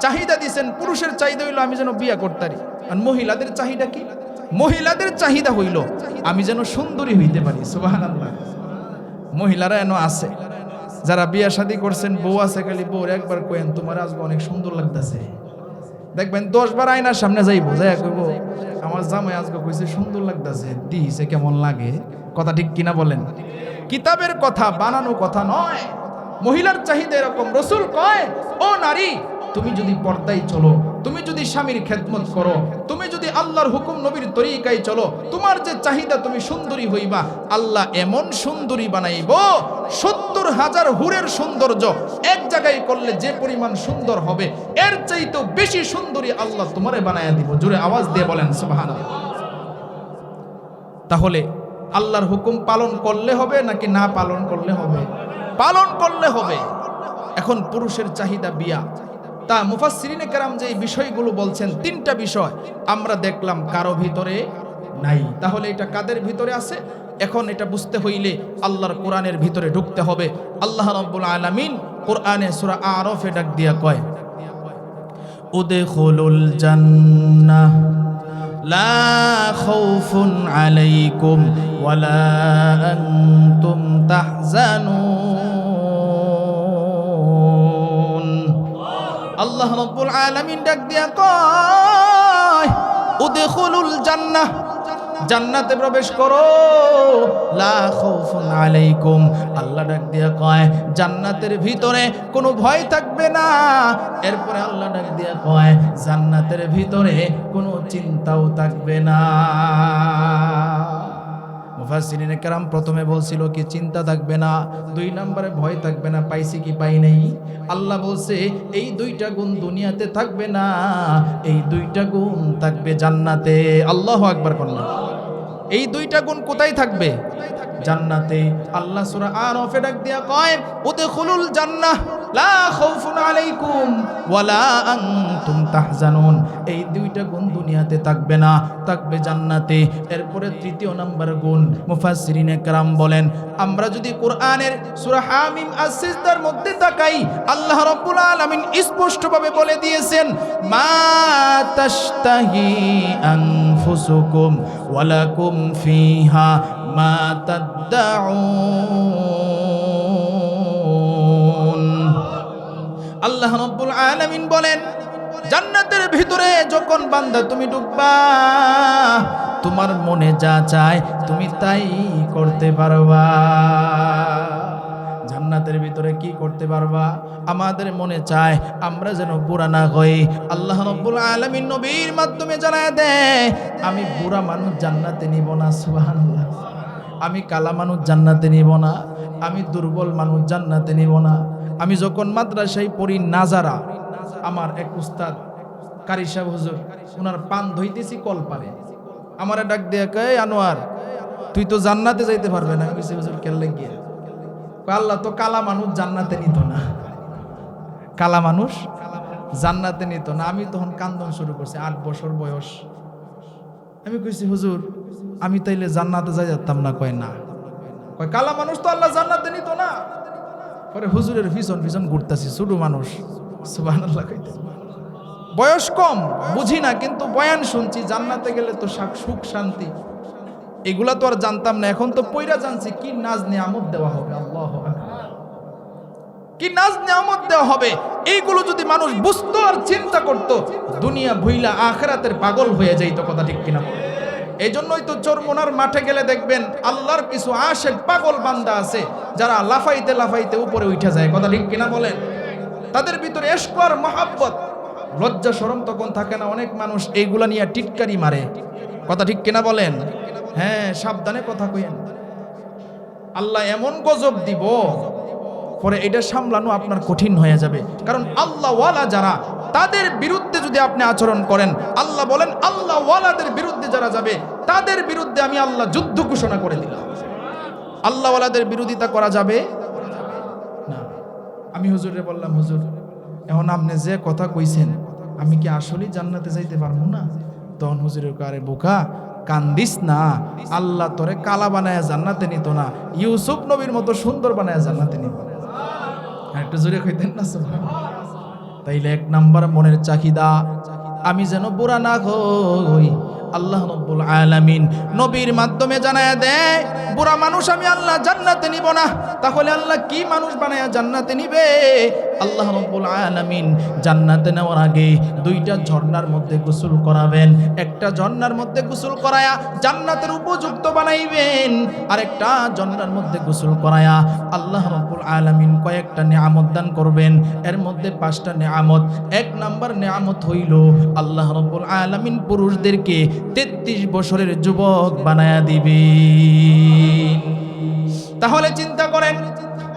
চাহিদা দিয়েছেন, পুরুষের চাহিদা হইল আমি যেন বিয়া করতে পারি। আর মহিলাদের চাহিদা কি? মহিলাদের চাহিদা হইল আমি যেন সুন্দরী হইতে পারি। সুবহানাল্লাহ। মহিলারা এনো আছে, যারা বিয়া শাদী করছেন, বউ আছে, খালি বউর একবার কয়েন তোমার আজকে অনেক সুন্দর লাগতেছে, দেখবেন 10 বার আয়নার সামনে যাইবো, যাই কইব আমার জামাই আজকে কইছে সুন্দর লাগতেছে, দিছে কেমন লাগে। কথা ঠিক কিনা বলেন? কিতাবের কথা, বানানো কথা নয়। মহিলার চাহিদা এরকম। রাসূল কয়, ও নারী, তুমি যদি পর্দায় চলো, তুমি যদি স্বামীর খেদমত করো, তুমি যদি আল্লাহর হুকুম নবীর তরিকায় চলো, তোমার যে চাহিদা তুমি সুন্দরী হইবা, আল্লাহ এমন সুন্দরী বানাইব, 70,000 হুরের সৌন্দর্য এক জায়গায় করলে যে পরিমাণ সুন্দর হবে, এর চাইতেও বেশি সুন্দরী আল্লাহ তোমারে বানায়া দিব। জোরে আওয়াজ দিয়ে বলেন সুবহানাল্লাহ। তাহলে আল্লাহর হুকুম পালন করলে হবে নাকি না পালন করলে হবে? পালন করলে হবে। এখন পুরুষের চাহিদা বিয়া, তা মুফাসসিরিনে কেরাম যে বিষয়গুলো বলছেন, 3টা বিষয় আমরা দেখলাম কারো ভিতরে নাই। তাহলে এটা কাদের ভিতরে আছে? এখন এটা বুঝতে হইলে আল্লাহর কোরআনের ভিতরে ঢুকতে হবে। আল্লাহ রাব্বুল আলামিন কোরআনে সূরা আরাফে ডাক দিয়া কয়, উদখুলুল জান্নাহ লা খাউফুন আলাইকুম ওয়ালা আনতুম তাহজানুন। আল্লাহ রাব্বুল আলামিন ডাক দিয়া কয়, উদখুলুল জান্নাহ, জান্নাতে প্রবেশ করো, লা খাউফুন আলাইকুম। আল্লাহ ডাক দিয়া কয় জান্নাতের ভিতরে কোনো ভয় থাকবে না। এরপরে আল্লাহ ডাক দিয়া কয় জান্নাতের ভিতরে কোনো চিন্তাও থাকবে না। মুফাসসিরিনে কেরাম প্রথমে বলছিল কি চিন্তা থাকবে না, 2 নম্বরে ভয় থাকবে না। পাইছি কি পাই নাই? আল্লাহ বলছে এই 2টা গুণ দুনিয়াতে থাকবে না, এই 2টা গুণ থাকবে জান্নাতে। আল্লাহু আকবার করলাম। এই 2টা গুণ কোথায় থাকবে? জান্নাতে। আল্লাহ সূরা আরাফে ডাক দিয়া কয়, উদখুলুল জান্নাহ লা খাউফুন আলাইকুম ওয়ালা আনতুম তাহজানুন। এই 2টা গুণ দুনিয়াতে থাকবে না, থাকবে জান্নাতে। এরপরে 3য় নাম্বার গুণ মুফাসসিরিনে কেরাম বলেন, আমরা যদি কোরআনের সূরা হামিম আস-সিজদার মধ্যে তাকাই, আল্লাহ রাব্বুল আলামিন স্পষ্টভাবে বলে দিয়েছেন, মা তাশতাহি আনফুসুকুম ওয়ালাকুম ফিহা মা তাদউন। আল্লাহ রাব্বুল আলামিন বলেন, জান্নাতের ভিতরে যখন বান্দা তুমি ঢুকবা, তোমার মনে যা চায় তুমি তাই করতে পারবা। জান্নাতের ভিতরে কি করতে পারবা? আমাদের মনে চায় আমরা যেন বুড়া না হই। আল্লাহ রাব্বুল আলামিন নবীর মাধ্যমে জানায় দেয়, আমি বুড়া মানুষ জান্নাতে নিব না। সুবহানাল্লাহ। আমি কালা মানুষ জান্নাতে নিব না, আমি দুর্বল মানুষ জান্নাতে নিব না। আমি যখন মাদ্রাসায় পড়ি নাজারা, আমার এক উস্তাদ কারি সাহেব হুজুর, ওনার পান ধইতেছি কলপারে, আমারে ডাক দিয়ে কয়, আনোয়ার তুই তো জান্নাতে যাইতে পারবে না। আমি হুজুর কেল্লে গিয়ে, আল্লাহ তো কালা মানুষ জান্নাতে নিত না, কালা মানুষ জান্নাতে নিত না। আমি তখন কান্দন শুরু করছি, 8 বছর বয়স। আমি কইছি হুজুর আমি তাইলে জান্নাতে যাই যেতাম না। কয় না, কয় কালা মানুষ তো আল্লাহ জান্নাতে নিত না। পরে হুজুরের পিছন পিছন ঘুরতেছি, ছোট মানুষ। সুবহানাল্লাহ। কইতে বয়স কম, বুঝি না, কিন্তু বয়ান শুনছি জান্নাতে গেলে তো সুখ শান্তি, এগুলা তো আর জানতাম না। এখন তো পয়রা জানছি কি নাজ নিয়ামত দেওয়া হবে। আল্লাহু আকবার, কি নাজ নিয়ামত দেওয়া হবে। এইগুলো যদি মানুষ বুঝতো আর চিন্তা করতো, দুনিয়া ভুইলা আখিরাতের পাগল হয়ে যাইত। কথা ঠিক কিনা? এই জন্যই তো চরমোনার মাঠে গেলে দেখবেন আল্লাহর কিছু আশেক পাগল বান্দা আছে, যারা লাফাইতে লাফাইতে উপরে উঠে যায়। কথা ঠিক কিনা বলেন? তাদের ভিতরে ইশক আর মহব্বত, লজ্জা শরম তখন থাকে না। অনেক মানুষ এইগুলা নিয়ে টিটকারি মারে। কথা ঠিক কিনা বলেন? হ্যাঁ, সাবধানে কথা কইেন। আল্লাহ এমন গজব দিব, পরে এটা সামলানো আপনার কঠিন হয়ে যাবে। কারণ আল্লাহ ওয়ালা যারা, তাদের বিরুদ্ধে যদি আপনি আচরণ করেন, আল্লাহ বলেন আল্লাহ ওয়ালাদের বিরুদ্ধে যারা যাবে, তাদের বিরুদ্ধে আমি আল্লাহ যুদ্ধ ঘোষণা করে দিলাম। আল্লাহ ওয়ালাদের বিরোধিতা করা যাবে না। আমি হুজুরে বললাম, হুজুর এখন আপনি যে কথা কইছেন, আমি কি আসলেই জান্নাতে যাইতে পারবো না? তখন হুজুরের কারে, বোকা কান্দিস না, আল্লাহ তোরে কালা বানায় জান্নাতে নিত না, ইউসুফ নবীর মতো সুন্দর বানায় জান্নাতে নিত। একটু জোরে কইতেন না? তাইলে 1 নাম্বার মনের চাহিদা, আমি যেন বুড়া না হই। আল্লাহ রাব্বুল আলামিন নবীর মাধ্যমে জানায় দেয়, বুড়া মানুষ আমি আল্লাহ জান্নাতে নিব না, তাহলে আল্লাহ কি মানুষ বানায়া জান্নাতে নিবে? আল্লাহ রাব্বুল আলামিন জান্নাতে নেওয়ার আগে দুইটা ঝর্ণার মধ্যে গোসল করাবেন। একটা ঝর্ণার মধ্যে গোসল করায়া জান্নাতের উপযুক্ত বানাইবেন, আর একটা ঝর্ণার মধ্যে গোসল করায়া আল্লাহ রাব্বুল আলামিন কয়েকটা নিয়ামত দান করবেন। এর মধ্যে 5টা নিয়ামত। 1 নাম্বার নিয়ামত হইল আল্লাহ রাব্বুল আলামিন পুরুষদেরকে 33 বছরের যুবক বানায়া দিবেন। তাহলে চিন্তা করেন,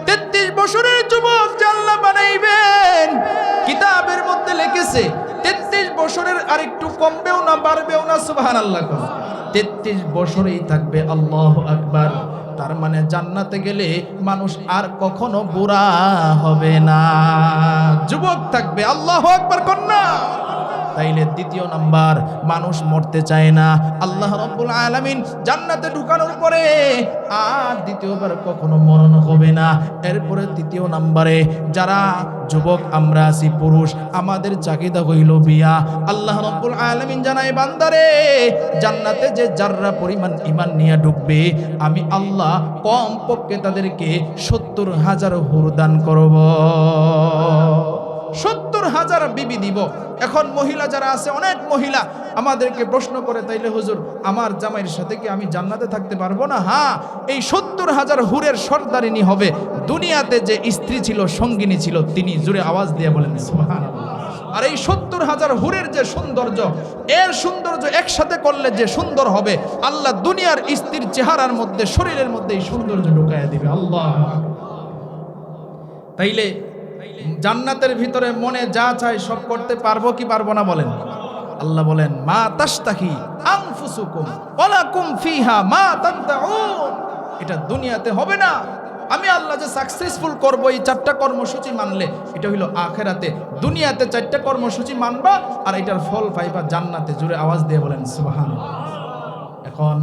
33 বছরের যুবক যে আল্লাহ বানাইবেন, কিতাবের মধ্যে লিখেছে 33 বছরের আর একটু কমবেও না বাড়বেও না। সুবহানাল্লাহ, 33 বছরেই থাকবে। আল্লাহু আকবার। তার মানে জান্নাতে গেলে মানুষ আর কখনো বুড়া হবে না, যুবক থাকবে। আল্লাহু আকবার কন্যা। তাইলে দ্বিতীয় নাম্বার, মানুষ মরতে চায় না। আল্লাহ রাব্বুল আলামিন জান্নাতে ঢুকানোর পরে আর দ্বিতীয়বার কখনো মরণ হবে না। এরপরে তৃতীয় নাম্বারে, যারা যুবক আমরা আছি পুরুষ, আমাদের চাহিদা হইল বিয়া। আল্লাহ রাব্বুল আলামিন জানায়, বান্দারে জান্নাতে যে যাররা পরিমাণ ঈমান নিয়ে ঢুকবে, আমি আল্লাহ কমপক্ষে তাদেরকে 70,000 হুর দান করব। 70,000 বিবি দিব। এখন মহিলা যারা আছে, অনেক মহিলা আমাদেরকে প্রশ্ন করে, তাইলে হুজুর আমার জামাইয়ের সাথে কি আমি জান্নাতে থাকতে পারবো না? হ্যাঁ, এই 70,000 হুরের সর্দারিনী হবে। দুনিয়াতে যে স্ত্রী ছিল, সঙ্গিনী ছিল, তিনি জোরে আওয়াজ দিয়ে বলেন সুবহানাল্লাহ। আর এই 70,000 হুরের যে সৌন্দর্য, এর সৌন্দর্য একসাথে করলে যে সুন্দর হবে, আল্লাহ দুনিয়ার স্ত্রীর চেহারার মধ্যে, শরীরের মধ্যে এই সৌন্দর্য ঢুকাইয়া দিবে। আল্লাহ। তাইলে জান্নাতের ভিতরে মনে যা চাই সব করতে পারবো কি পারবো না বলেন? আল্লাহ বলেন, মা তাশতাহি আনফুসুকুম ওয়ালাকুম ফিহা মা তাদউন। এটা দুনিয়াতে হবে না। আমি আল্লাহ যে সাকসেসফুল করব এই 4টা কর্মসূচি মানলে, এটা হইল আখেরাতে। দুনিয়াতে 4টা কর্মসূচি মানবা আর এটার ফল পাইবা জান্নাতে। জোরে আওয়াজ দিয়ে বলেন সুবহানাল্লাহ। এখন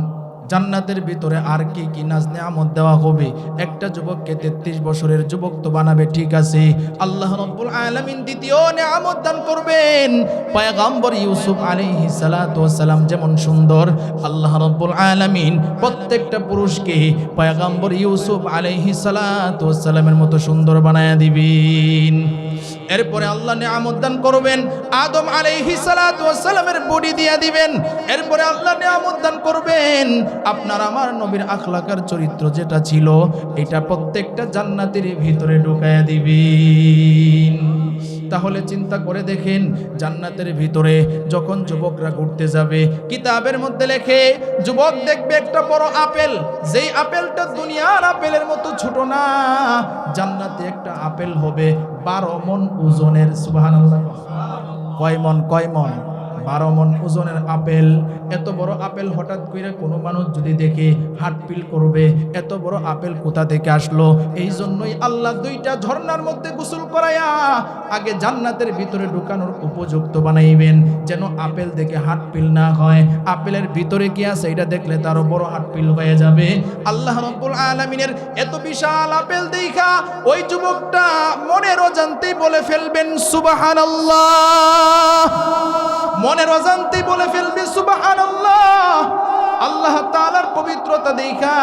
জান্নাতের ভিতরে আর কি কি নাজ নিয়ামত দেওয়া হবে? একটা যুবককে 33 বছরের যুবক তো বানাবে, ঠিক আছে। আল্লাহ রাব্বুল আলামিন দ্বিতীয় নিয়ামত দান করবেন। পয়গম্বর ইউসুফ আলাইহিস সালাতু ওয়াস সালাম যেমন সুন্দর, আল্লাহ রাব্বুল আলামিন প্রত্যেকটা পুরুষকে পয়গম্বর ইউসুফ আলাইহিস সালাতু ওয়াস সালামের মতো সুন্দর বানায়া দিবেন। এরপরে আল্লাহ নিয়ামত দান করবেন, আদম আলাইহিস সালাতু ওয়াস সালামের বডি দিয়া দিবেন। এরপরে আল্লাহ নিয়ামত দান করবেন, আপনার আমার নবীর আখলাকার চরিত্র যেটা ছিল, এটা প্রত্যেকটা জান্নাতের ভিতরে ঢুকায়া দিবেন। তাহলে চিন্তা করে দেখেন, জান্নাতের ভিতরে যখন যুবকরা ঘুরতে যাবে, কিতাবের মধ্যে লেখে যুবক দেখবে একটা বড় আপেল, যেই আপেলটা দুনিয়ার আপেলের মতো ছোট না, জান্নাতে একটা আপেল হবে 12 মণ ওজনের। সুবহানাল্লাহ। কয় মণ? 12 মণ ওজনের আপেল। এত বড় আপেল হঠাৎ করে কোনো মানুষ যদি দেখে হার্ট ফিল করবে, এত বড় আপেল কোথা থেকে আসলো? এই জন্যই আল্লাহ 2টা ঝর্ণার মধ্যে গোসল করায়া আগে জান্নাতের ভিতরে ঢুকানোর উপযুক্ত বানাইবেন, যেন আপেল দেখে হার্ট ফিল না হয়। আপেলের ভিতরে কি আছে এটা দেখলে তারও বড় হার্ট ফিল হয়ে যাবে। আল্লাহ রাব্বুল আলামিনের এত বিশাল আপেল দেখা ওই যুবকটা মনের অজান্তেই বলে ফেলবেন সুবহানাল্লাহ। মনের অজান্তেই বলে ফেলবে সুবহানাল্লাহ। আল্লাহ তাআলার পবিত্রতা দেখা,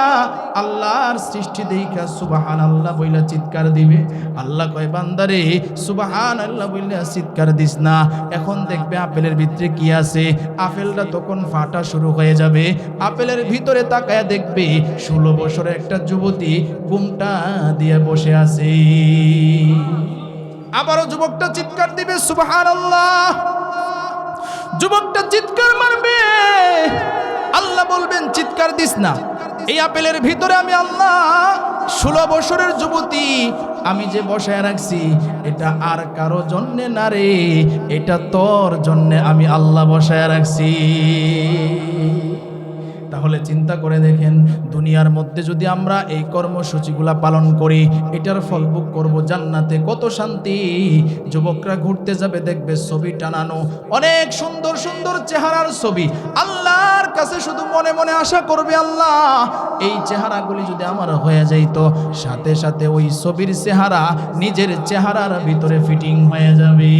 আল্লাহর সৃষ্টি দেখা সুবহানাল্লাহ বইলা চিৎকার দিবে। আল্লাহ কয়, বান্দারে সুবহানাল্লাহ বইলা চিৎকার দিস না। এখন দেখবে আপেলের ভিতরে কি আছে। আপেলটা তখন ফাটা শুরু হয়ে যাবে। আপেলের ভিতরে তাকায়া দেখবে 16 বছরের একটা যুবতী ঘুমটা দিয়ে বসে আছে। আবারও যুবকটা চিৎকার দিবে সুবহানাল্লাহ। যুবকটা চিৎকার মারবে, আল্লাহ বলবেন চিৎকার দিস না। এই আপেলের ভিতরে আমি আল্লাহ 16 বছরের যুবতী আমি যে বসায় রাখছি, এটা আর কারো জন্যে না রে, এটা তোর জন্যে আমি আল্লাহ বসায় রাখছি। তাহলে চিন্তা করে দেখেন, দুনিয়ার মধ্যে যদি আমরা এই কর্মসূচিগুলা পালন করি, এটার ফল ভোগ করব জান্নাতে। কত শান্তি। যুবকরা ঘুরতে যাবে, দেখবে ছবি টানানো, অনেক সুন্দর সুন্দর চেহারার ছবি। আল্লাহর কাছে শুধু মনে মনে আশা করবে, আল্লাহ এই চেহারাগুলি যদি আমার হয়ে যাইত, সাথে সাথে ওই ছবির চেহারা নিজের চেহারার ভিতরে ফিটিং হয়ে যাবে।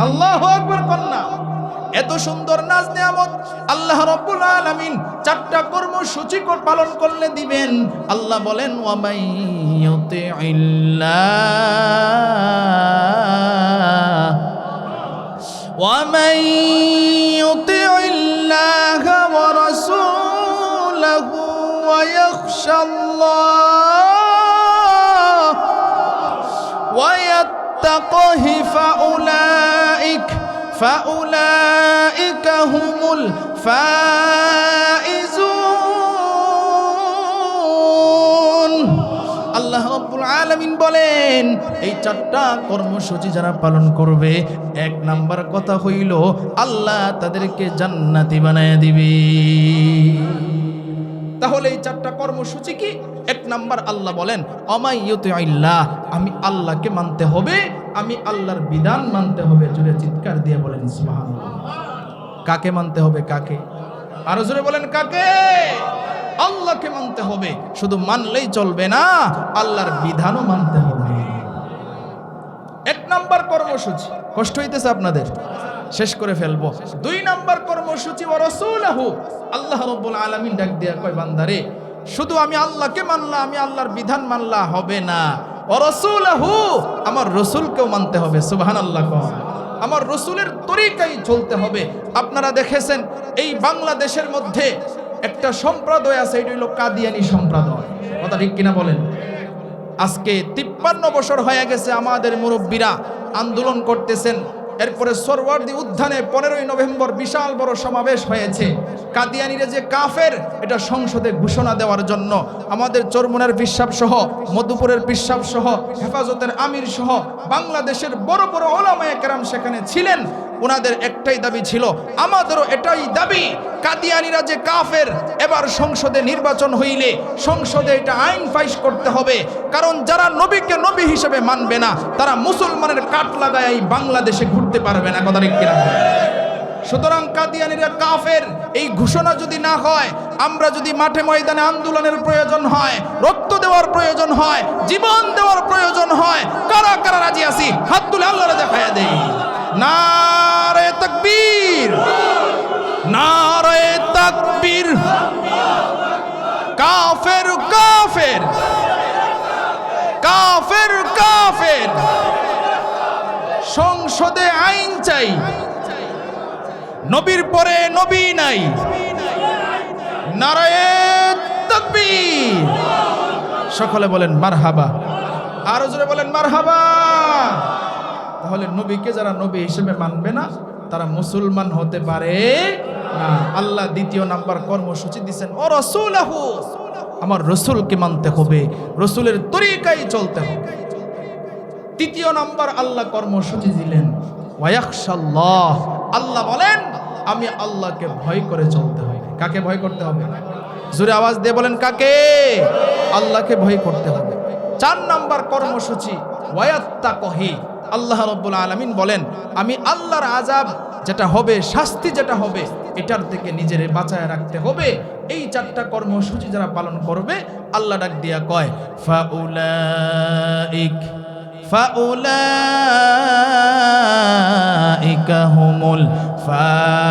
আল্লাহু আকবার কন্যা। এত সুন্দর নাজ নিয়ামত আল্লাহ রাব্বুল আলামিন চারটা কর্মসূচি পালন করলে দিবেন। আল্লাহ বলেন ওয়া মান ইউতিইল্লাহ ওয়া রাসূলাহু ওয়া ইয়াখশাল্লাহ ওয়া ইয়াত্তাকিহি ফাউলাইকা হুমুল ফাইজুন। আল্লাহ রাব্বুল আলামিন বলেন এই চারটা কর্মসূচি যারা পালন করবে, এক নাম্বার কথা হইল আল্লাহ তাদেরকে জান্নাতি বানায় দিবে। তাহলে এই চারটা কর্মসূচি কি? এক নাম্বার আল্লাহ বলেন অমাইয়ুতিল্লাহ, আমি আল্লাহকে মানতে হবে, আমি আল্লাহর বিধান মানতে হবে। জোরে চিৎকার দিয়ে বলেন সুবহানাল্লাহ। কাকে মানতে হবে? কাকে? আরো জোরে বলেন কাকে? আল্লাহকে মানতে হবে। শুধু মানলেই চলবে না, আল্লাহর বিধানও মানতে হবে। এক নাম্বার কর্মসূচি। কষ্ট হইতেছে আপনাদের? শেষ করে ফেলবো। দুই নাম্বার কর্মসূচি ওয়া রাসূলুহু। আল্লাহ রাব্বুল আলামিন ডাক দিয়া কয় বান্দারে, শুধু আমি আল্লাহকে মানলা, আমি আল্লাহর বিধান মানলা হবে না, ওয়া রাসূলুহু, আমার রাসূলকেও মানতে হবে। সুবহানাল্লাহ। আমার রাসূলের তরিকায় চলতে হবে। আপনারা দেখেছেন এই বাংলাদেশের মধ্যে একটা সম্প্রদায় আছে, এটা হলো কাদিয়ানী সম্প্রদায়। কথা ঠিক কিনা বলেন? আজকে 53 বছর হয়ে গেছে আমাদের মুরব্বীরা আন্দোলন করতেছেন। এরপরে সরওয়ার্দী উদ্যানে 15ই নভেম্বর বিশাল বড় সমাবেশ হয়েছে। কাদিয়ানীরা যে কাফের এটা সংসদে ঘোষণা দেওয়ার জন্য আমাদের চরমুনার পিসাব সহ, মধুপুরের পিসাব সহ, হেফাজতের আমির সহ বাংলাদেশের বড় বড় ওলামায়ে কেরাম সেখানে ছিলেন। ওনাদের একটাই দাবি ছিল, আমাদেরও এটাই দাবি, কাদিয়ানীরা যে কাফের, এবার সংসদে নির্বাচন হইলে সংসদে এটা আইন পাস করতে হবে। কারণ যারা নবীকে নবী হিসেবে মানবে না, তারা মুসলমানের কাট লাগায় এই বাংলাদেশে ঘুরতে পারবে না। কথা ঠিক কিনা? সুতরাং কাদিয়ানীরা কাফের এই ঘোষণা যদি না হয়, আমরা যদি মাঠে ময়দানে আন্দোলনের প্রয়োজন হয়, রক্ত দেওয়ার প্রয়োজন হয়, জীবন দেওয়ার প্রয়োজন হয়, কারা কারা রাজি আছি? হাত তুলে আল্লাহরে দেখায়া দেই। নারে তাকবীর, নারে তাকবীর। কাফের কাফের, কাফের কাফের। সংসদে আইন চাই, নবীর পরে নবী নাই। নারে তাকবীর। সকলে বলেন মারহাবা। আরো জোরে বলেন মারহাবা। তাহলে নবীকে যারা নবী হিসেবে মানবে না, তারা মুসলমান হতে পারে না। আল্লাহ দ্বিতীয় নাম্বার কর্মসূচি দিচ্ছেন ও রাসূলুহু, আমার রাসূলকে মানতে হবে, রাসূলের তরিকায় চলতে হবে। তৃতীয় নাম্বার আল্লাহ কর্মসূচি দিলেন ওয়া ইয়াখশাল্লাহ। আল্লাহ বলেন আমি আল্লাহকে ভয় করে চলতে হবে। কাকে ভয় করতে হবে? জোরে আওয়াজ দিয়ে বলেন কাকে? আল্লাহকে ভয় করতে হবে। 4 নাম্বার কর্মসূচি ওয়া ইয়াত্তাকিহি। আল্লাহ রাব্বুল আলামিন বলেন আমি আল্লাহর আযাব যেটা হবে, শাস্তি যেটা হবে, এটার থেকে নিজেরে বাঁচায় রাখতে হবে। এই 4টা কর্মসূচি যারা পালন করবে, আল্লাহ ডাক দিয়া কয় ফাউলাইকা হুমুল ফাইজুন।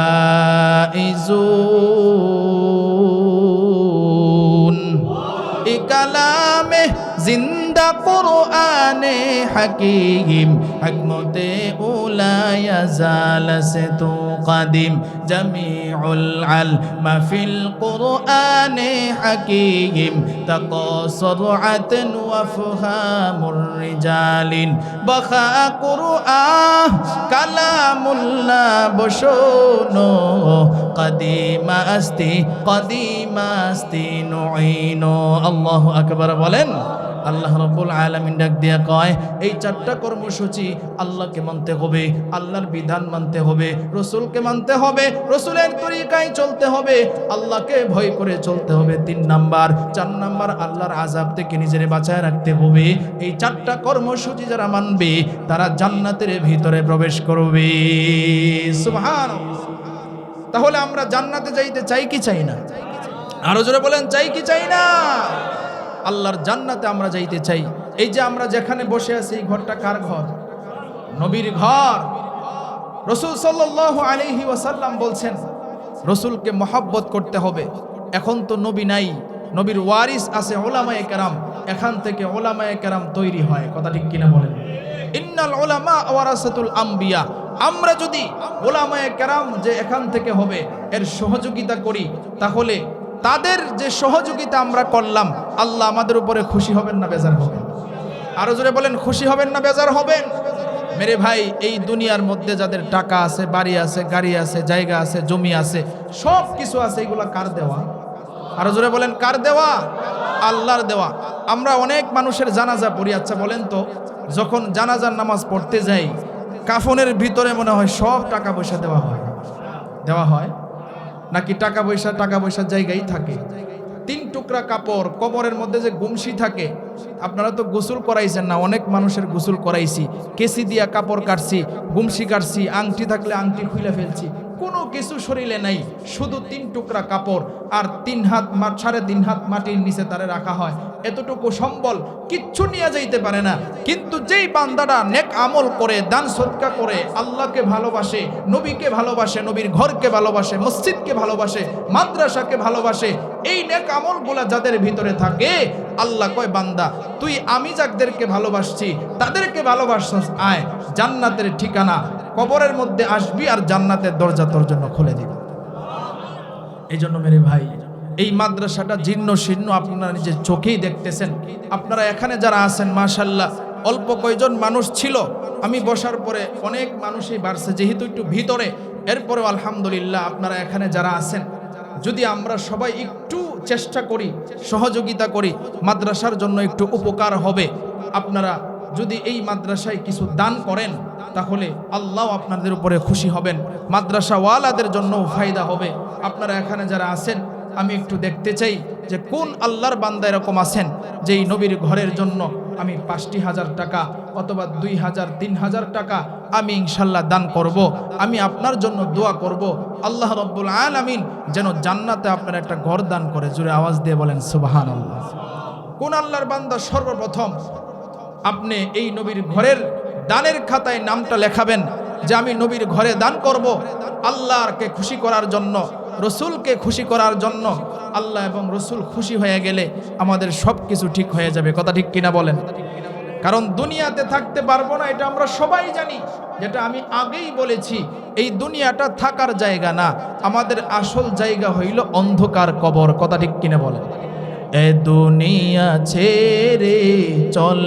এই কালামে জিন্দা কুরআনে হাকিম, হিকমতে উলায়া জালাসে তো কাদিম, জামিউল আলম ফিল কুরআনে হাকিম, তাকাসরআতন ওয়া ফাহামুর রিজালিন, বাখা কুরআন কালামুল্লাহ বশনো, কাদিমা আস্তি নুইনো। আল্লাহু আকবার বলেন। আল্লাহ রাব্বুল আলামিন ডাক দিয়া কয় এই 4টা কর্মসূচি আল্লাহকে মানতে হবে, আল্লাহর বিধান মানতে হবে, রাসূলকে মানতে হবে, রাসূলের তরিকায় চলতে হবে, আল্লাহকে ভয় করে চলতে হবে। 3 নাম্বার। 4 নাম্বার আল্লাহর আযাব থেকে নিজেরে বাঁচায় রাখতে হবে। এই 4টা কর্মসূচি যারা মানবে, তারা জান্নাতের ভিতরে প্রবেশ করবে। সুবহানাল্লাহ। তাহলে আমরা জান্নাতে যাইতে চাই কি চাই না? আরো জোরে বলেন চাই কি চাই না? আল্লাহর জান্নাতে আমরা যাইতে চাই। এই যে আমরা যেখানে বসে আছি, এই ঘরটা কার ঘর? নবীর ঘর। রাসূল সাল্লাল্লাহু আলাইহি ওয়াসাল্লাম বলছেন রাসূলকে মহব্বত করতে হবে। এখন তো নবী নাই, নবীর ওয়ারিস আছে উলামায়ে কেরাম, এখান থেকে উলামায়ে কেরাম তৈরি হয়। কথা ঠিক কিনা বলেন? ইন্নাল উলামা ওয়ারাসাতুল আম্বিয়া। আমরা যদি উলামায়ে কেরাম যে এখান থেকে হবে এর সহযোগিতা করি, তাহলে তাদের যে সহযোগিতা আমরা করলাম, আল্লাহ আমাদের উপরে খুশি হবেন না বেজার হবেন? আরো জোরে বলেন, খুশি হবেন না বেজার হবেন? মেরে ভাই, এই দুনিয়ার মধ্যে যাদের টাকা আছে, বাড়ি আছে, গাড়ি আছে, জায়গা আছে, জমি আছে, সব কিছু আছে, এগুলা কার দেওয়া? আরো জোরে বলেন, কার দেওয়া? আল্লাহর দেওয়া। আমরা অনেক মানুষের জানাজা পড়ি। আচ্ছা বলেন তো, যখন জানাজার নামাজ পড়তে যাই, কাফনের ভিতরে মনে হয় সব টাকা পয়সা দেওয়া হয়? দেওয়া হয় নাকি টাকা পয়সার জায়গায় থাকে? 3 টুকরা কাপড়, কবরের মধ্যে যে গুমসি থাকে, আপনারা তো গোসল করাইছেন না, অনেক মানুষের গোসল করাইছি, কেসি দিয়া কাপড় কাটছি, গুমসি কাটছি, আংটি থাকলে আংটি খুলে ফেলছি, কোনো কিছু শরীরে নাই, শুধু 3 টুকরা কাপড় আর 3 হাত 3.5 হাত মাটির নিচে তারে রাখা হয়। এতটুকু সম্বল কিচ্ছু নিয়ে যাইতে পারে না। কিন্তু যেই বান্দাটা নেক আমল করে, দান সদকা করে, আল্লাহকে ভালোবাসে, নবীকে ভালোবাসে, নবীর ঘরকে ভালোবাসে, মসজিদকে ভালোবাসে, মাদ্রাসাকে ভালোবাসে, এই নেক আমলগুলা যাদের ভিতরে থাকে, আল্লাহ কয় বান্দা তুই আমি যাদেরকে ভালোবাসছি তাদেরকে ভালোবাসছস, আয় জান্নাতের ঠিকানা, কবরের মধ্যে আসবি আর জান্নাতের দরজা তোর জন্য খুলে দিবে। এই জন্য মেরে ভাই, এই মাদ্রাসাটা জীর্ণ শীর্ণ আপনারা নিজের চোখেই দেখতেছেন। আপনারা এখানে যারা আছেন মাশাআল্লাহ, অল্প কয়জন মানুষ ছিল, আমি বসার পরে অনেক মানুষই বাড়ছে, যেহেতু একটু ভিতরে, এরপরেও আলহামদুলিল্লাহ আপনারা এখানে যারা আছেন, যদি আমরা সবাই একটু চেষ্টা করি, সহযোগিতা করি, মাদ্রাসার জন্য একটু উপকার হবে। আপনারা যদি এই মাদ্রাসায় কিছু দান করেন, তাহলে আল্লাহ আপনাদের উপরে খুশি হবেন, মাদ্রাসাওয়ালাদের জন্যও ফায়দা হবে। আপনারা এখানে যারা আছেন, আমি একটু দেখতে চাই যে কোন আল্লাহর বান্দা এরকম আছেন যে এই নবীর ঘরের জন্য আমি 5,000 টাকা অথবা 2,000 3,000 টাকা আমি ইনশাল্লাহ দান করব। আমি আপনার জন্য দোয়া করব, আল্লাহ রব্বুল আলামিন যেন জান্নাতে আপনার একটা ঘর দান করে। জোরে আওয়াজ দিয়ে বলেন সুবহানাল্লাহ। কোন আল্লাহর বান্দা সর্বপ্রথম আপনি এই নবীর ঘরের দানের খাতায় নামটা লেখাবেন যে আমি নবীর ঘরে দান করব আল্লাহকে খুশি করার জন্য, রসুলকে খুশি করার জন্য। আল্লাহ এবং রসুল খুশি হয়ে গেলে আমাদের সব কিছু ঠিক হয়ে যাবে। কথা ঠিক কিনা বলেন? কারণ দুনিয়াতে থাকতে পারবো না, এটা আমরা সবাই জানি, যেটা আমি আগেই বলেছি। এই দুনিয়াটা থাকার জায়গা না, আমাদের আসল জায়গা হইল অন্ধকার কবর। কথা ঠিক কিনা বলেন? এ দুনিয়া ছেড়ে চল